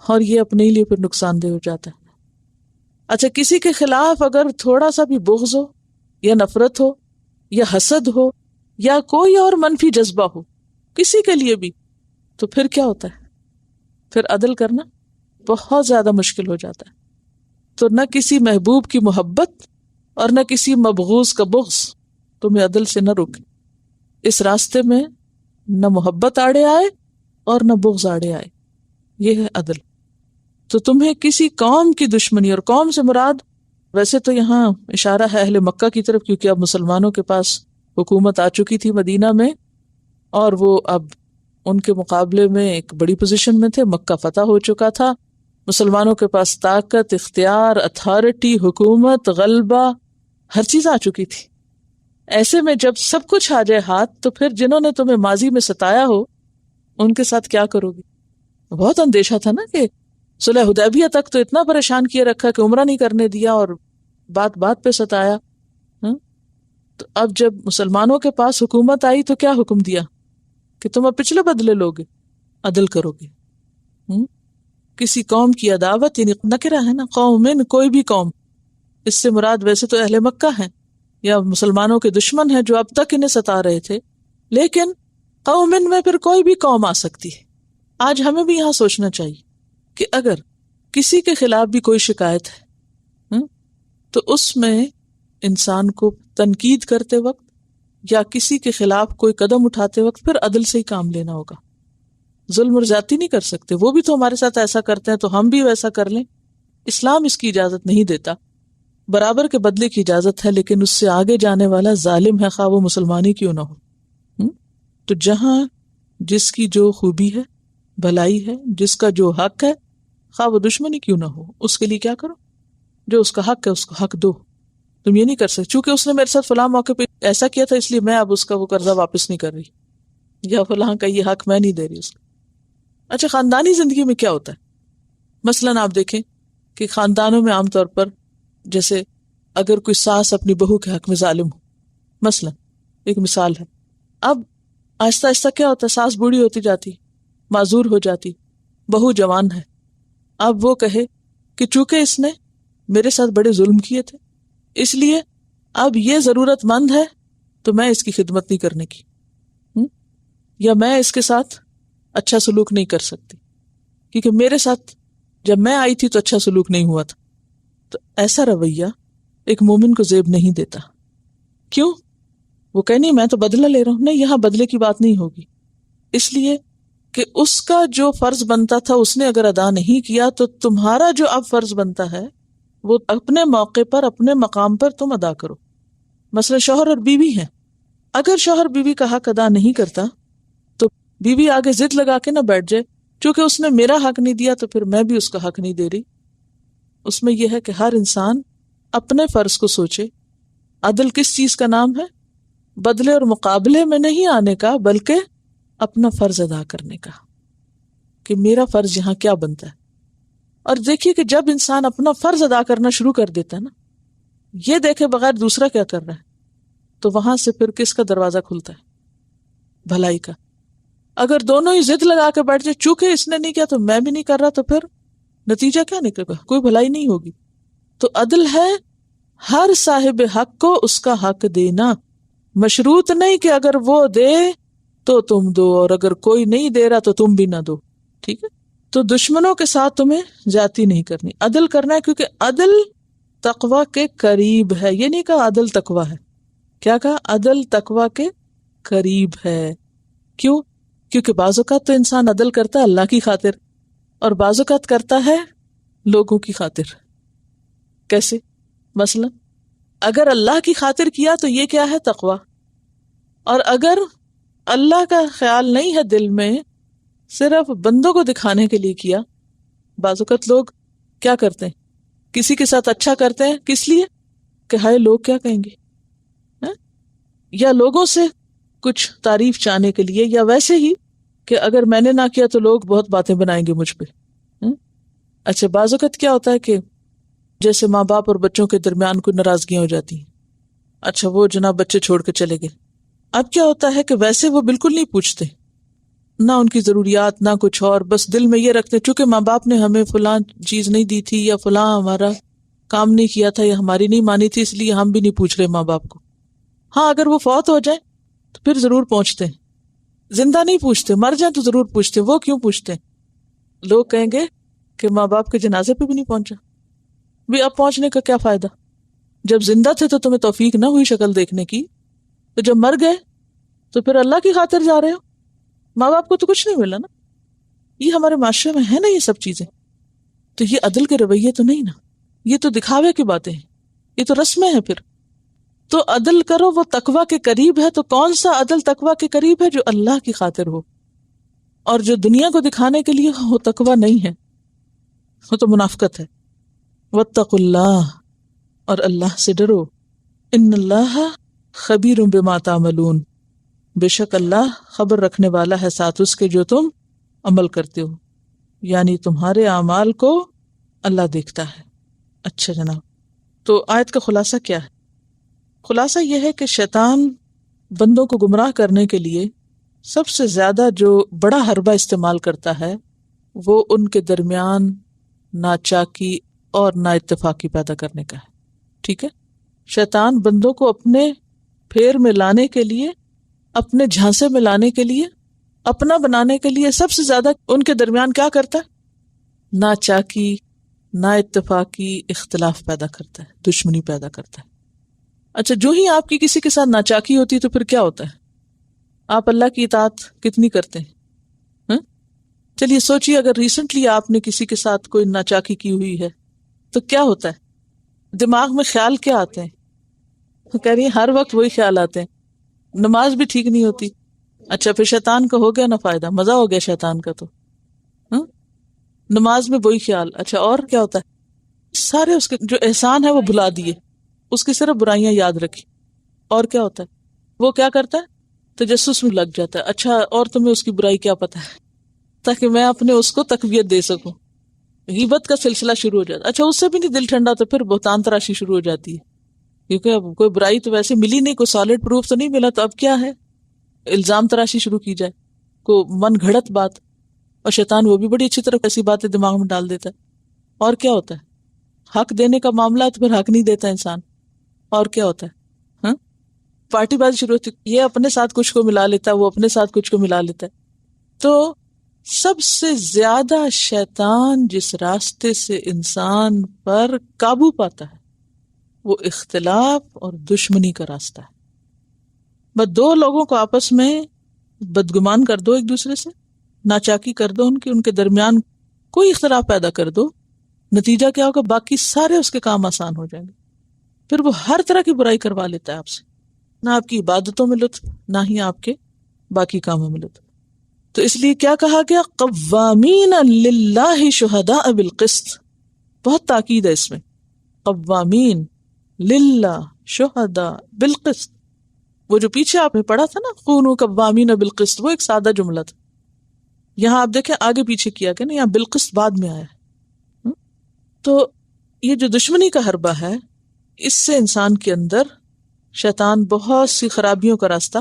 اور یہ اپنے لیے پھر نقصان دہ ہو جاتا ہے. اچھا، کسی کے خلاف اگر تھوڑا سا بھی بغض ہو یا نفرت ہو یا حسد ہو یا کوئی اور منفی جذبہ ہو کسی کے لیے بھی، تو پھر کیا ہوتا ہے؟ پھر عدل کرنا بہت زیادہ مشکل ہو جاتا ہے. تو نہ کسی محبوب کی محبت اور نہ کسی مبغوض کا بغض تمہیں عدل سے نہ روکے. اس راستے میں نہ محبت آڑے آئے اور نہ بغض آڑے آئے، یہ ہے عدل. تو تمہیں کسی قوم کی دشمنی، اور قوم سے مراد ویسے تو یہاں اشارہ ہے اہل مکہ کی طرف، کیونکہ اب مسلمانوں کے پاس حکومت آ چکی تھی مدینہ میں، اور وہ اب ان کے مقابلے میں ایک بڑی پوزیشن میں تھے. مکہ فتح ہو چکا تھا، مسلمانوں کے پاس طاقت، اختیار، اتھارٹی، حکومت، غلبہ، ہر چیز آ چکی تھی. ایسے میں جب سب کچھ آ جائے ہاتھ تو پھر جنہوں نے تمہیں ماضی میں ستایا ہو ان کے ساتھ کیا کرو گے؟ بہت اندیشہ تھا نا کہ صلح حدیبیہ تک تو اتنا پریشان کیے رکھا کہ عمرہ نہیں کرنے دیا اور بات بات پہ ستایا. تو اب جب مسلمانوں کے پاس حکومت آئی تو کیا حکم دیا کہ تم اب پچھلے بدلے لوگے، عدل کرو گے. کسی قوم کی عداوت یعنی نکرہ ہے نا، قومن کوئی بھی قوم، اس سے مراد ویسے تو اہل مکہ ہیں یا مسلمانوں کے دشمن ہیں جو اب تک انہیں ستا رہے تھے، لیکن قومن میں پھر کوئی بھی قوم آ سکتی ہے. آج ہمیں بھی یہاں سوچنا چاہیے کہ اگر کسی کے خلاف بھی کوئی شکایت ہے تو اس میں انسان کو تنقید کرتے وقت یا کسی کے خلاف کوئی قدم اٹھاتے وقت پھر عدل سے ہی کام لینا ہوگا. ظلم اور زیادتی نہیں کر سکتے، وہ بھی تو ہمارے ساتھ ایسا کرتے ہیں تو ہم بھی ویسا کر لیں. اسلام اس کی اجازت نہیں دیتا. برابر کے بدلے کی اجازت ہے، لیکن اس سے آگے جانے والا ظالم ہے، خواہ وہ مسلمان ہی کیوں نہ ہو. تو جہاں جس کی جو خوبی ہے، بھلائی ہے، جس کا جو حق ہے، خواہ وہ دشمنی کیوں نہ ہو، اس کے لیے کیا کرو؟ جو اس کا حق ہے اس کو حق دو. تم یہ نہیں کر سکتے چونکہ اس نے میرے ساتھ فلاں موقع پہ ایسا کیا تھا اس لیے میں اب اس کا وہ قرضہ واپس نہیں کر رہی، یا فلاں کا یہ حق میں نہیں دے رہی اس کو. اچھا، خاندانی زندگی میں کیا ہوتا ہے؟ مثلاً آپ دیکھیں کہ خاندانوں میں عام طور پر جیسے اگر کوئی ساس اپنی بہو کے حق میں ظالم ہو، مثلاً ایک مثال ہے، اب آہستہ آہستہ کیا ہوتا ہے، ساس بوڑھی ہوتی جاتی، معذور ہو جاتی، بہو جوان ہے. اب وہ کہے کہ چونکہ اس نے میرے ساتھ بڑے ظلم کیے تھے اس لیے اب یہ ضرورت مند ہے تو میں اس کی خدمت نہیں کرنے کی، یا میں اس کے ساتھ اچھا سلوک نہیں کر سکتی کیونکہ میرے ساتھ جب میں آئی تھی تو اچھا سلوک نہیں ہوا تھا. تو ایسا رویہ ایک مومن کو زیب نہیں دیتا. کیوں؟ وہ کہ نہیں میں تو بدلہ لے رہا ہوں. نہیں، یہاں بدلے کی بات نہیں ہوگی، اس لیے کہ اس کا جو فرض بنتا تھا اس نے اگر ادا نہیں کیا تو تمہارا جو اب فرض بنتا ہے وہ اپنے موقع پر اپنے مقام پر تم ادا کرو. مثلا شوہر اور بیوی ہیں، اگر شوہر بیوی کا حق ادا نہیں کرتا تو بیوی آگے ضد لگا کے نہ بیٹھ جائے چونکہ اس نے میرا حق نہیں دیا تو پھر میں بھی اس کا حق نہیں دے رہی. اس میں یہ ہے کہ ہر انسان اپنے فرض کو سوچے. عدل کس چیز کا نام ہے؟ بدلے اور مقابلے میں نہیں آنے کا، بلکہ اپنا فرض ادا کرنے کا کہ میرا فرض یہاں کیا بنتا ہے. اور دیکھیے کہ جب انسان اپنا فرض ادا کرنا شروع کر دیتا ہے نا، یہ دیکھے بغیر دوسرا کیا کر رہا ہے، تو وہاں سے پھر کس کا دروازہ کھلتا ہے؟ بھلائی کا. اگر دونوں ہی ضد لگا کے بیٹھ جائے چونکہ اس نے نہیں کیا تو میں بھی نہیں کر رہا، تو پھر نتیجہ کیا نکلے گا؟ کوئی بھلائی نہیں ہوگی. تو عدل ہے ہر صاحب حق کو اس کا حق دینا، مشروط نہیں کہ اگر وہ دے تو تم دو اور اگر کوئی نہیں دے رہا تو تم بھی نہ دو. ٹھیک ہے؟ تو دشمنوں کے ساتھ تمہیں زیادتی نہیں کرنی، عدل کرنا ہے، کیونکہ عدل تقوی کے قریب ہے. یہ نہیں کہا عدل تقوی ہے، کیا کہا؟ عدل تقوی کے قریب ہے. کیوں؟ کیونکہ بعض اوقات تو انسان عدل کرتا ہے اللہ کی خاطر اور بعض اوقات کرتا ہے لوگوں کی خاطر. کیسے؟ مثلا اگر اللہ کی خاطر کیا تو یہ کیا ہے؟ تقوی. اور اگر اللہ کا خیال نہیں ہے دل میں، صرف بندوں کو دکھانے کے لیے کیا. بعض اوقات لوگ کیا کرتے ہیں، کسی کے ساتھ اچھا کرتے ہیں کس لیے کہ ہائے لوگ کیا کہیں گے، یا لوگوں سے کچھ تعریف چاہنے کے لیے، یا ویسے ہی کہ اگر میں نے نہ کیا تو لوگ بہت باتیں بنائیں گے مجھ پہ. اچھا، بعض اوقات کیا ہوتا ہے کہ جیسے ماں باپ اور بچوں کے درمیان کوئی ناراضگیاں ہو جاتی ہیں. اچھا، وہ جناب بچے چھوڑ کے چلے گئے، اب کیا ہوتا ہے کہ ویسے وہ بالکل نہیں پوچھتے، نہ ان کی ضروریات نہ کچھ اور، بس دل میں یہ رکھتے چونکہ ماں باپ نے ہمیں فلاں چیز نہیں دی تھی یا فلاں ہمارا کام نہیں کیا تھا یا ہماری نہیں مانی تھی اس لیے ہم بھی نہیں پوچھ رہے ماں باپ کو. ہاں، اگر وہ فوت ہو جائے تو پھر ضرور پہنچتے ہیں، زندہ نہیں پوچھتے، مر جائیں تو ضرور پوچھتے. وہ کیوں پوچھتے ہیں؟ لوگ کہیں گے کہ ماں باپ کے جنازے پہ بھی نہیں پہنچا. بھی اب پہنچنے کا کیا فائدہ؟ جب زندہ تھے تو تمہیں توفیق نہ ہوئی شکل دیکھنے کی، تو جب مر گئے تو پھر اللہ کی خاطر جا رہے ہو، ماں باپ کو تو کچھ نہیں ملا نا. یہ ہمارے معاشرے میں ہے نا یہ سب چیزیں. تو یہ عدل کے رویے تو نہیں نا، یہ تو دکھاوے کی باتیں ہیں، یہ تو رسمیں ہیں. پھر تو عدل کرو، وہ تقوی کے قریب ہے. تو کون سا عدل تقوی کے قریب ہے؟ جو اللہ کی خاطر ہو، اور جو دنیا کو دکھانے کے لیے ہو تقوی نہیں ہے، وہ تو منافقت ہے. واتقوا اللہ، اور اللہ سے ڈرو. ان اللہ خبیر بما تعملون، بے شک اللہ خبر رکھنے والا ہے ساتھ اس کے جو تم عمل کرتے ہو، یعنی تمہارے اعمال کو اللہ دیکھتا ہے۔ اچھا جناب، تو آیت کا خلاصہ کیا ہے؟ خلاصہ یہ ہے کہ شیطان بندوں کو گمراہ کرنے کے لیے سب سے زیادہ جو بڑا حربہ استعمال کرتا ہے وہ ان کے درمیان ناچاکی اور نا اتفاقی پیدا کرنے کا ہے۔ ٹھیک ہے، شیطان بندوں کو اپنے پھیر میں لانے کے لیے، اپنے جھانسے میں لانے کے لیے، اپنا بنانے کے لیے سب سے زیادہ ان کے درمیان کیا کرتا ہے؟ ناچاکی، نا اتفاقی، اختلاف پیدا کرتا ہے، دشمنی پیدا کرتا ہے۔ اچھا، جو ہی آپ کی کسی کے ساتھ ناچاکی ہوتی ہے تو پھر کیا ہوتا ہے؟ آپ اللہ کی اطاعت کتنی کرتے ہیں؟ چلیے سوچیے، اگر ریسنٹلی آپ نے کسی کے ساتھ کوئی ناچاکی کی ہوئی ہے تو کیا ہوتا ہے؟ دماغ میں خیال کیا آتے ہیں؟ کہہ رہی ہیں ہر وقت وہی خیال آتے ہیں، نماز بھی ٹھیک نہیں ہوتی۔ اچھا، پھر شیطان کا ہو گیا نا فائدہ، مزہ ہو گیا شیطان کا تو نماز میں وہی خیال۔ اچھا، اور کیا ہوتا ہے؟ سارے اس کے جو احسان ہے وہ بھلا دیے، اس کی صرف برائیاں یاد رکھی۔ اور کیا ہوتا ہے؟ وہ کیا کرتا ہے؟ تجسس میں لگ جاتا ہے، اچھا اور تمہیں اس کی برائی کیا پتا ہے، تاکہ میں اپنے اس کو تقویت دے سکوں۔ غیبت کا سلسلہ شروع ہو جاتا ہے۔ اچھا، اس سے بھی نہیں دل ٹھنڈا تو پھر بہتان تراشی شروع ہو جاتی ہے، کیونکہ اب کوئی برائی تو ویسے ملی نہیں، کوئی سالڈ پروف تو نہیں ملا، تو اب کیا ہے؟ الزام تراشی شروع کی جائے، کو من گھڑت بات، اور شیطان وہ بھی بڑی اچھی طرح ایسی باتیں دماغ میں ڈال دیتا ہے۔ اور کیا ہوتا ہے؟ حق دینے کا معاملہ تو پھر حق نہیں دیتا انسان۔ اور کیا ہوتا ہے؟ پارٹی بازی شروع ہوتی، یہ اپنے ساتھ کچھ کو ملا لیتا ہے، وہ اپنے ساتھ کچھ کو ملا لیتا ہے۔ تو سب سے زیادہ شیطان جس راستے سے انسان پر قابو پاتا ہے وہ اختلاف اور دشمنی کا راستہ ہے۔ بس دو لوگوں کو آپس میں بدگمان کر دو، ایک دوسرے سے ناچاکی کر دو، ان کے درمیان کوئی اختلاف پیدا کر دو، نتیجہ کیا ہوگا؟ باقی سارے اس کے کام آسان ہو جائیں گے۔ پھر وہ ہر طرح کی برائی کروا لیتا ہے آپ سے، نہ آپ کی عبادتوں میں لطف، نہ ہی آپ کے باقی کاموں میں لطف۔ تو اس لیے کیا کہا گیا؟ قوامین للہ شہداء بالقسط، بہت تاکید ہے اس میں، قوامین للہ شہداء بالقسط۔ وہ جو پیچھے آپ نے پڑھا تھا نا، کونوا قوامین بالقسط، وہ ایک سادہ جملہ تھا، یہاں آپ دیکھیں آگے پیچھے کیا کہ نا، یہاں بالقسط بعد میں آیا۔ تو یہ جو دشمنی کا حربہ ہے، اس سے انسان کے اندر شیطان بہت سی خرابیوں کا راستہ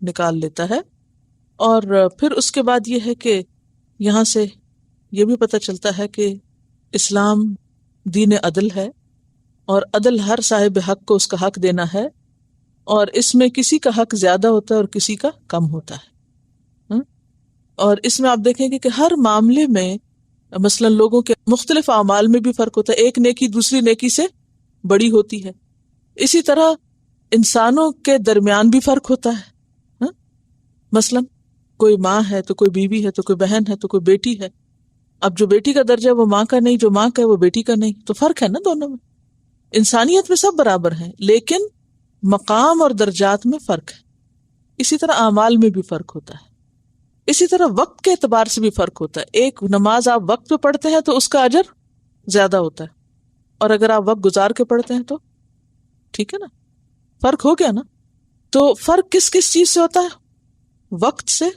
نکال لیتا ہے۔ اور پھر اس کے بعد یہ ہے کہ یہاں سے یہ بھی پتہ چلتا ہے کہ اسلام دین عدل ہے، اور عدل ہر صاحب حق کو اس کا حق دینا ہے، اور اس میں کسی کا حق زیادہ ہوتا ہے اور کسی کا کم ہوتا ہے۔ اور اس میں آپ دیکھیں گے کہ ہر معاملے میں مثلا لوگوں کے مختلف اعمال میں بھی فرق ہوتا ہے، ایک نیکی دوسری نیکی سے بڑی ہوتی ہے۔ اسی طرح انسانوں کے درمیان بھی فرق ہوتا ہے، مثلا کوئی ماں ہے تو کوئی بیوی ہے تو کوئی بہن ہے تو کوئی بیٹی ہے۔ اب جو بیٹی کا درجہ وہ ماں کا نہیں، جو ماں کا ہے وہ بیٹی کا نہیں، تو فرق ہے نا دونوں میں۔ انسانیت میں سب برابر ہیں لیکن مقام اور درجات میں فرق ہے۔ اسی طرح اعمال میں بھی فرق ہوتا ہے، اسی طرح وقت کے اعتبار سے بھی فرق ہوتا ہے۔ ایک نماز آپ وقت پہ پڑھتے ہیں تو اس کا اجر زیادہ ہوتا ہے، اور اگر آپ وقت گزار کے پڑھتے ہیں تو ٹھیک ہے نا، فرق ہو گیا نا۔ تو فرق کس کس چیز سے ہوتا ہے؟ وقت سے،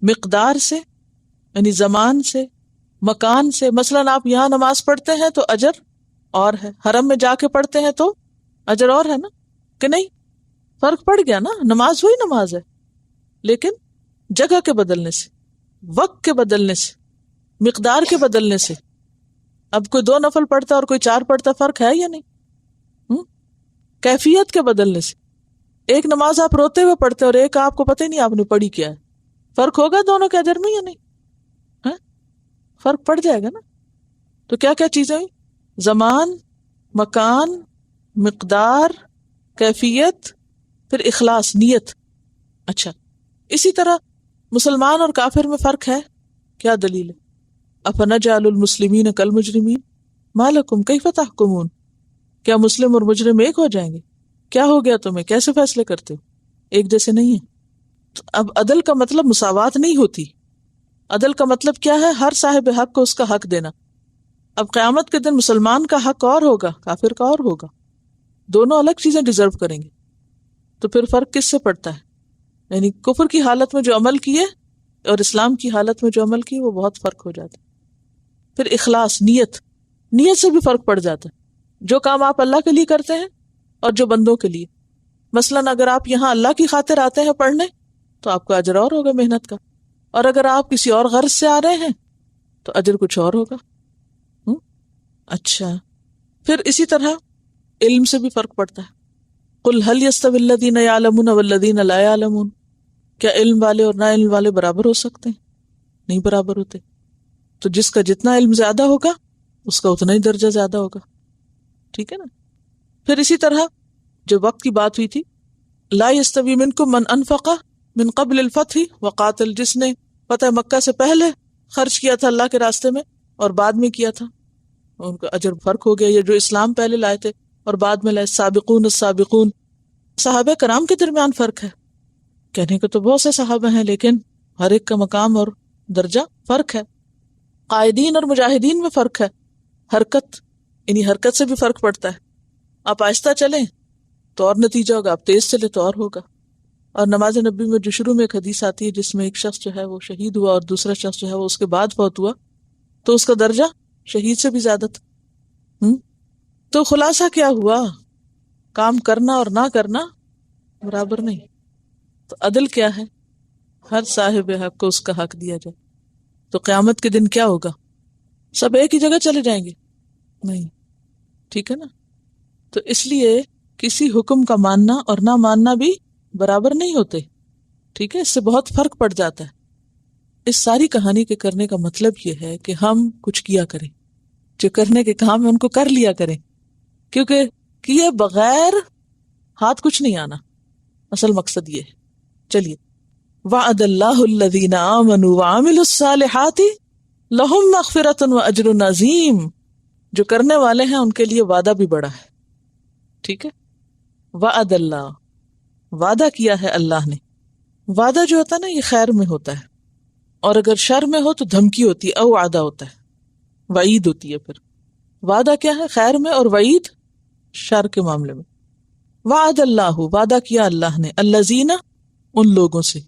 مقدار سے یعنی زمان سے، مکان سے۔ مثلا آپ یہاں نماز پڑھتے ہیں تو اجر اور ہے، حرم میں جا کے پڑھتے ہیں تو اجر اور ہے نا، کہ نہیں؟ فرق پڑ گیا نا، نماز وہی نماز ہے لیکن جگہ کے بدلنے سے، وقت کے بدلنے سے، مقدار کے بدلنے سے۔ اب کوئی 2 نفل پڑھتا اور کوئی 4 پڑھتا، فرق ہے یا نہیں؟ کیفیت کے بدلنے سے، ایک نماز آپ روتے ہوئے پڑھتے اور ایک آپ کو پتہ ہی نہیں آپ نے پڑھی کیا ہے، فرق ہوگا دونوں کے اجر میں یا نہیں؟ فرق پڑ جائے گا نا۔ تو کیا کیا چیزیں ہوئی؟ زمان، مکان، مقدار، کیفیت، پھر اخلاص، نیت۔ اچھا، اسی طرح مسلمان اور کافر میں فرق ہے، کیا دلیل ہے؟ افنجعل المسلمین کالمجرمین ما لکم کیف تحکمون، کیا مسلم اور مجرم ایک ہو جائیں گے؟ کیا ہو گیا تمہیں، کیسے فیصلے کرتے ہو؟ ایک جیسے نہیں ہیں۔ اب عدل کا مطلب مساوات نہیں ہوتی، عدل کا مطلب کیا ہے؟ ہر صاحب حق کو اس کا حق دینا۔ اب قیامت کے دن مسلمان کا حق اور ہوگا، کافر کا اور ہوگا، دونوں الگ چیزیں ڈیزرو کریں گے. تو پھر فرق کس سے پڑتا ہے؟ یعنی کفر کی حالت میں جو عمل کیے اور اسلام کی حالت میں جو عمل کیے وہ بہت فرق ہو جاتا ہے. پھر اخلاص، نیت سے بھی فرق پڑ جاتا ہے. جو کام آپ اللہ کے لیے کرتے ہیں اور جو بندوں کے لیے. مثلاً اگر آپ یہاں اللہ کی خاطر آتے ہیں پڑھنے تو آپ کا اجر اور ہوگا محنت کا، اور اگر آپ کسی اور غرض سے آ رہے ہیں تو اجر کچھ اور ہوگا. اچھا، پھر اسی طرح علم سے بھی فرق پڑتا ہے. قل هل يستوي الذين يعلمون والذين لا يعلمون، کیا علم والے اور نا علم والے برابر ہو سکتے ہیں؟ نہیں برابر ہوتے. تو جس کا جتنا علم زیادہ ہوگا اس کا اتنا ہی درجہ زیادہ ہوگا. ٹھیک ہے نا. پھر اسی طرح جو وقت کی بات ہوئی تھی، لا يستوي منكم من انفق من قبل الفتح وقاتل، جس نے فتح مکہ سے پہلے خرچ کیا تھا اللہ کے راستے میں اور بعد میں کیا تھا، ان کا اجر فرق ہو گیا. یہ جو اسلام پہلے لائے تھے اور بعد میں لائے، سابقون السابقون. صحابہ کرام کے درمیان فرق ہے. کہنے کو تو بہت سے صحابہ ہیں لیکن ہر ایک کا مقام اور درجہ فرق ہے. قائدین اور مجاہدین میں فرق ہے. حرکت، یعنی حرکت سے بھی فرق پڑتا ہے. آپ آہستہ چلیں تو اور نتیجہ ہوگا، آپ تیز چلے تو اور ہوگا. اور نماز نبی میں جو شروع میں ایک حدیث آتی ہے جس میں ایک شخص جو ہے وہ شہید ہوا اور دوسرا شخص جو ہے وہ اس کے بعد فوت ہوا، تو اس کا درجہ شہید سے بھی زیادہ تھا. تو خلاصہ کیا ہوا؟ کام کرنا اور نہ کرنا برابر نہیں. تو عدل کیا ہے؟ ہر صاحب حق کو اس کا حق دیا جائے. تو قیامت کے دن کیا ہوگا؟ سب ایک ہی جگہ چلے جائیں گے؟ نہیں. ٹھیک ہے نا. تو اس لیے کسی حکم کا ماننا اور نہ ماننا بھی برابر نہیں ہوتے. ٹھیک ہے، اس سے بہت فرق پڑ جاتا ہے. اس ساری کہانی کے کرنے کا مطلب یہ ہے کہ ہم کچھ کیا کریں، جو کرنے کے کام ہیں ان کو کر لیا کریں، کیونکہ کیے بغیر ہاتھ کچھ نہیں آنا. اصل مقصد یہ ہے. چلیے، وعد اللہ الذین آمنوا وعملوا الصالحات لہم مغفرۃ واجر عظیم. جو کرنے والے ہیں ان کے لیے وعدہ بھی بڑا ہے. ٹھیک ہے. وعد اللہ، وعدہ کیا ہے اللہ نے. وعدہ جو ہوتا ہے نا یہ خیر میں ہوتا ہے، اور اگر شر میں ہو تو دھمکی ہوتی ہے، او وعدہ ہوتا ہے، وعید ہوتی ہے. پھر وعدہ کیا ہے؟ خیر میں، اور وعید شر کے معاملے میں. وعد اللہ، وعدہ کیا اللہ نے، الذین، ان لوگوں سے،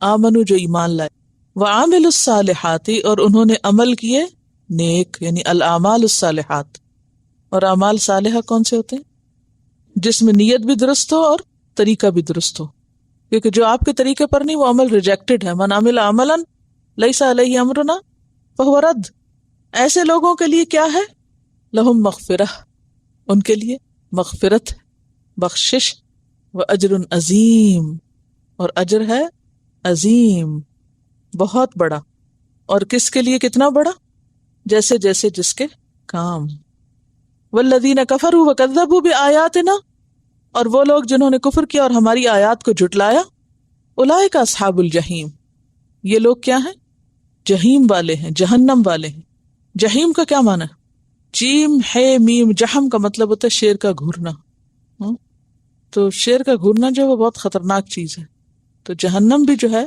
آمنو جو ایمان لائے، وعاملوا الصالحات، اور انہوں نے عمل کیے نیک، یعنی الاعمال الصالحات. اور اعمال صالحہ کون سے ہوتے ہیں؟ جس میں نیت بھی درست ہو اور طریقہ بھی درست ہو. کیونکہ جو آپ کے طریقے پر نہیں وہ عمل ریجیکٹڈ ہے. من عمل عملا لیس علیہ امرنا فہو رد. ایسے لوگوں کے لیے کیا ہے؟ لہم مغفرہ، ان کے لیے مغفرت، بخشش، و اجر عظیم، اور اجر ہے عظیم، بہت بڑا. اور کس کے لیے کتنا بڑا؟ جیسے جیسے جس کے کام. والذین کفروا وکذبوا بآیاتنا، اور وہ لوگ جنہوں نے کفر کیا اور ہماری آیات کو جھٹلایا، اولئک اصحاب الجحیم، یہ لوگ کیا ہیں؟ جہیم والے ہیں، جہنم والے ہیں. جہیم کا کیا معنی ہے؟ جیم ہے میم، جہم کا مطلب ہوتا ہے شیر کا گھورنا. تو شیر کا گھورنا جو ہے وہ بہت خطرناک چیز ہے. تو جہنم بھی جو ہے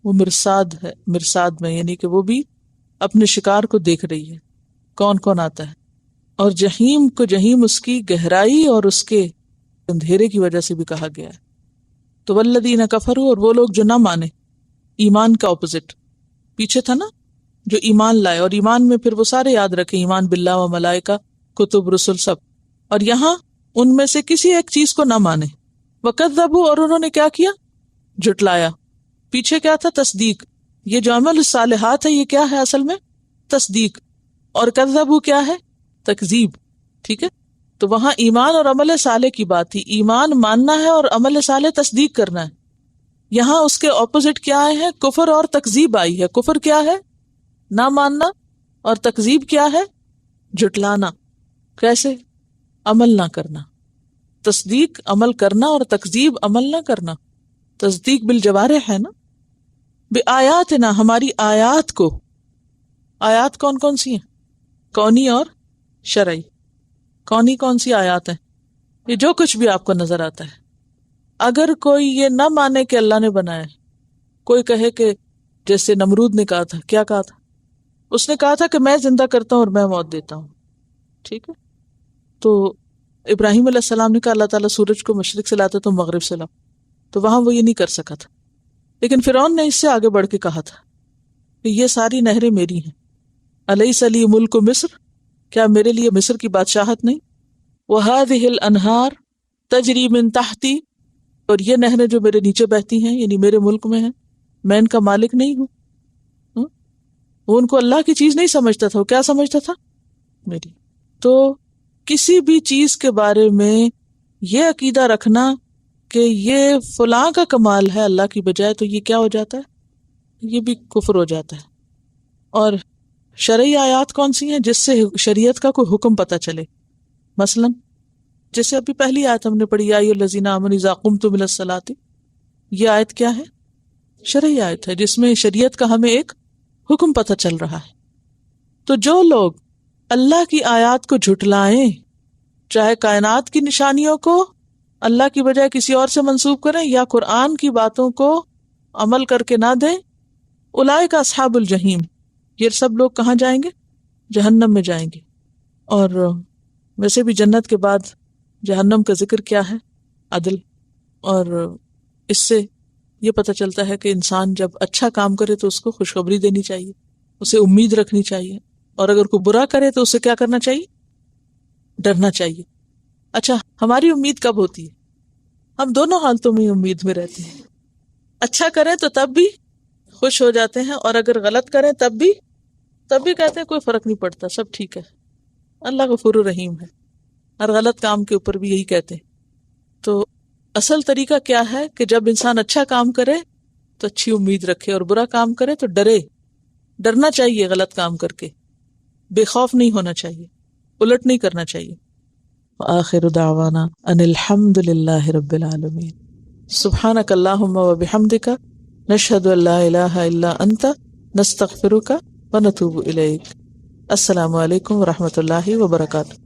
وہ مرصاد ہے، مرصاد میں، یعنی کہ وہ بھی اپنے شکار کو دیکھ رہی ہے کون کون آتا ہے. اور جہیم کو جہیم اس کی گہرائی اور اس کے اندھیرے کی وجہ سے بھی کہا گیا ہے. تو والذین کفروا، اور وہ لوگ جو نہ مانے، ایمان کا اپوزٹ پیچھے تھا نا، جو ایمان لائے. اور ایمان میں پھر وہ سارے یاد رکھیں، ایمان باللہ و ملائکہ، کتب، رسل، سب. اور یہاں ان میں سے کسی ایک چیز کو نہ مانے. وکذبوا، اور انہوں نے کیا کیا؟ جھٹلایا. پیچھے کیا تھا؟ تصدیق. یہ جو عمل الصالحات ہے یہ کیا ہے اصل میں؟ تصدیق. اور کذبوا کیا ہے؟ تکذیب. ٹھیک ہے. تو وہاں ایمان اور عمل صالح کی بات تھی. ایمان ماننا ہے اور عمل صالح تصدیق کرنا ہے. یہاں اس کے اپوزٹ کیا آئے ہیں؟ کفر اور تکذیب آئی ہے. کفر کیا ہے؟ نہ ماننا. اور تکذیب کیا ہے؟ جھٹلانا. کیسے؟ عمل نہ کرنا. تصدیق عمل کرنا اور تکذیب عمل نہ کرنا. تصدیق بالجوارح ہے نا. بآیاتنا، ہماری آیات کو. آیات کون کون سی ہیں؟ کونی اور شرعی. کونی کون سی آیات ہیں؟ یہ جو کچھ بھی آپ کو نظر آتا ہے. اگر کوئی یہ نہ مانے کہ اللہ نے بنایا، کوئی کہے کہ جیسے نمرود نے کہا تھا، کیا کہا تھا؟ اس نے کہا تھا کہ میں زندہ کرتا ہوں اور میں موت دیتا ہوں. ٹھیک ہے. تو ابراہیم علیہ السلام نے کہا اللہ تعالیٰ سورج کو مشرق سے لاتا تو مغرب سے لاؤ، تو وہاں وہ یہ نہیں کر سکا تھا. لیکن فرعون نے اس سے آگے بڑھ کے کہا تھا کہ یہ ساری نہریں میری ہیں. الیس لی ملک مصر، کیا میرے لیے مصر کی بادشاہت نہیں؟ وہذہ الانہار تجری من تحتی، اور یہ نہریں جو میرے نیچے بہتی ہیں یعنی میرے ملک میں ہیں، میں ان کا مالک نہیں ہوں. وہ ان کو اللہ کی چیز نہیں سمجھتا تھا، وہ کیا سمجھتا تھا؟ میری. تو کسی بھی چیز کے بارے میں یہ عقیدہ رکھنا کہ یہ فلاں کا کمال ہے اللہ کی بجائے، تو یہ کیا ہو جاتا ہے؟ یہ بھی کفر ہو جاتا ہے. اور شرعی آیات کون سی ہیں جس سے شریعت کا کوئی حکم پتہ چلے؟ مثلا جیسے ابھی پہلی آیت ہم نے پڑھی یا ایھا الذین آمنوا اذا قمتم الی الصلاۃ، یہ آیت کیا ہے؟ شرعی آیت ہے جس میں شریعت کا ہمیں ایک حکم پتہ چل رہا ہے. تو جو لوگ اللہ کی آیات کو جھٹلائیں، چاہے کائنات کی نشانیوں کو اللہ کی بجائے کسی اور سے منسوب کریں یا قرآن کی باتوں کو عمل کر کے نہ دیں، اولئک اصحاب الجحیم، یہ سب لوگ کہاں جائیں گے؟ جہنم میں جائیں گے. اور ویسے بھی جنت کے بعد جہنم کا ذکر کیا ہے؟ عدل. اور اس سے یہ پتہ چلتا ہے کہ انسان جب اچھا کام کرے تو اس کو خوشخبری دینی چاہیے، اسے امید رکھنی چاہیے، اور اگر کوئی برا کرے تو اسے کیا کرنا چاہیے؟ ڈرنا چاہیے. اچھا، ہماری امید کب ہوتی ہے؟ ہم دونوں حالتوں میں امید میں رہتے ہیں. اچھا کریں تو تب بھی خوش ہو جاتے ہیں، اور اگر غلط کریں تب بھی کہتے ہیں کوئی فرق نہیں پڑتا، سب ٹھیک ہے، اللہ غفور الرحیم ہے. ہر غلط کام کے اوپر بھی یہی کہتے ہیں. تو اصل طریقہ کیا ہے کہ جب انسان اچھا کام کرے تو اچھی امید رکھے، اور برا کام کرے تو ڈرنا چاہیے. غلط کام کر کے بے خوف نہیں ہونا چاہیے، الٹ نہیں کرنا چاہیے. وآخر دعوانا ان الحمد للہ رب العالمین. سبحانک اللہم وبحمدک، نشہد ان لا الہ الا انت، نستغفرک ونتوب الیک. السلام علیکم ورحمۃ اللہ وبرکاتہ.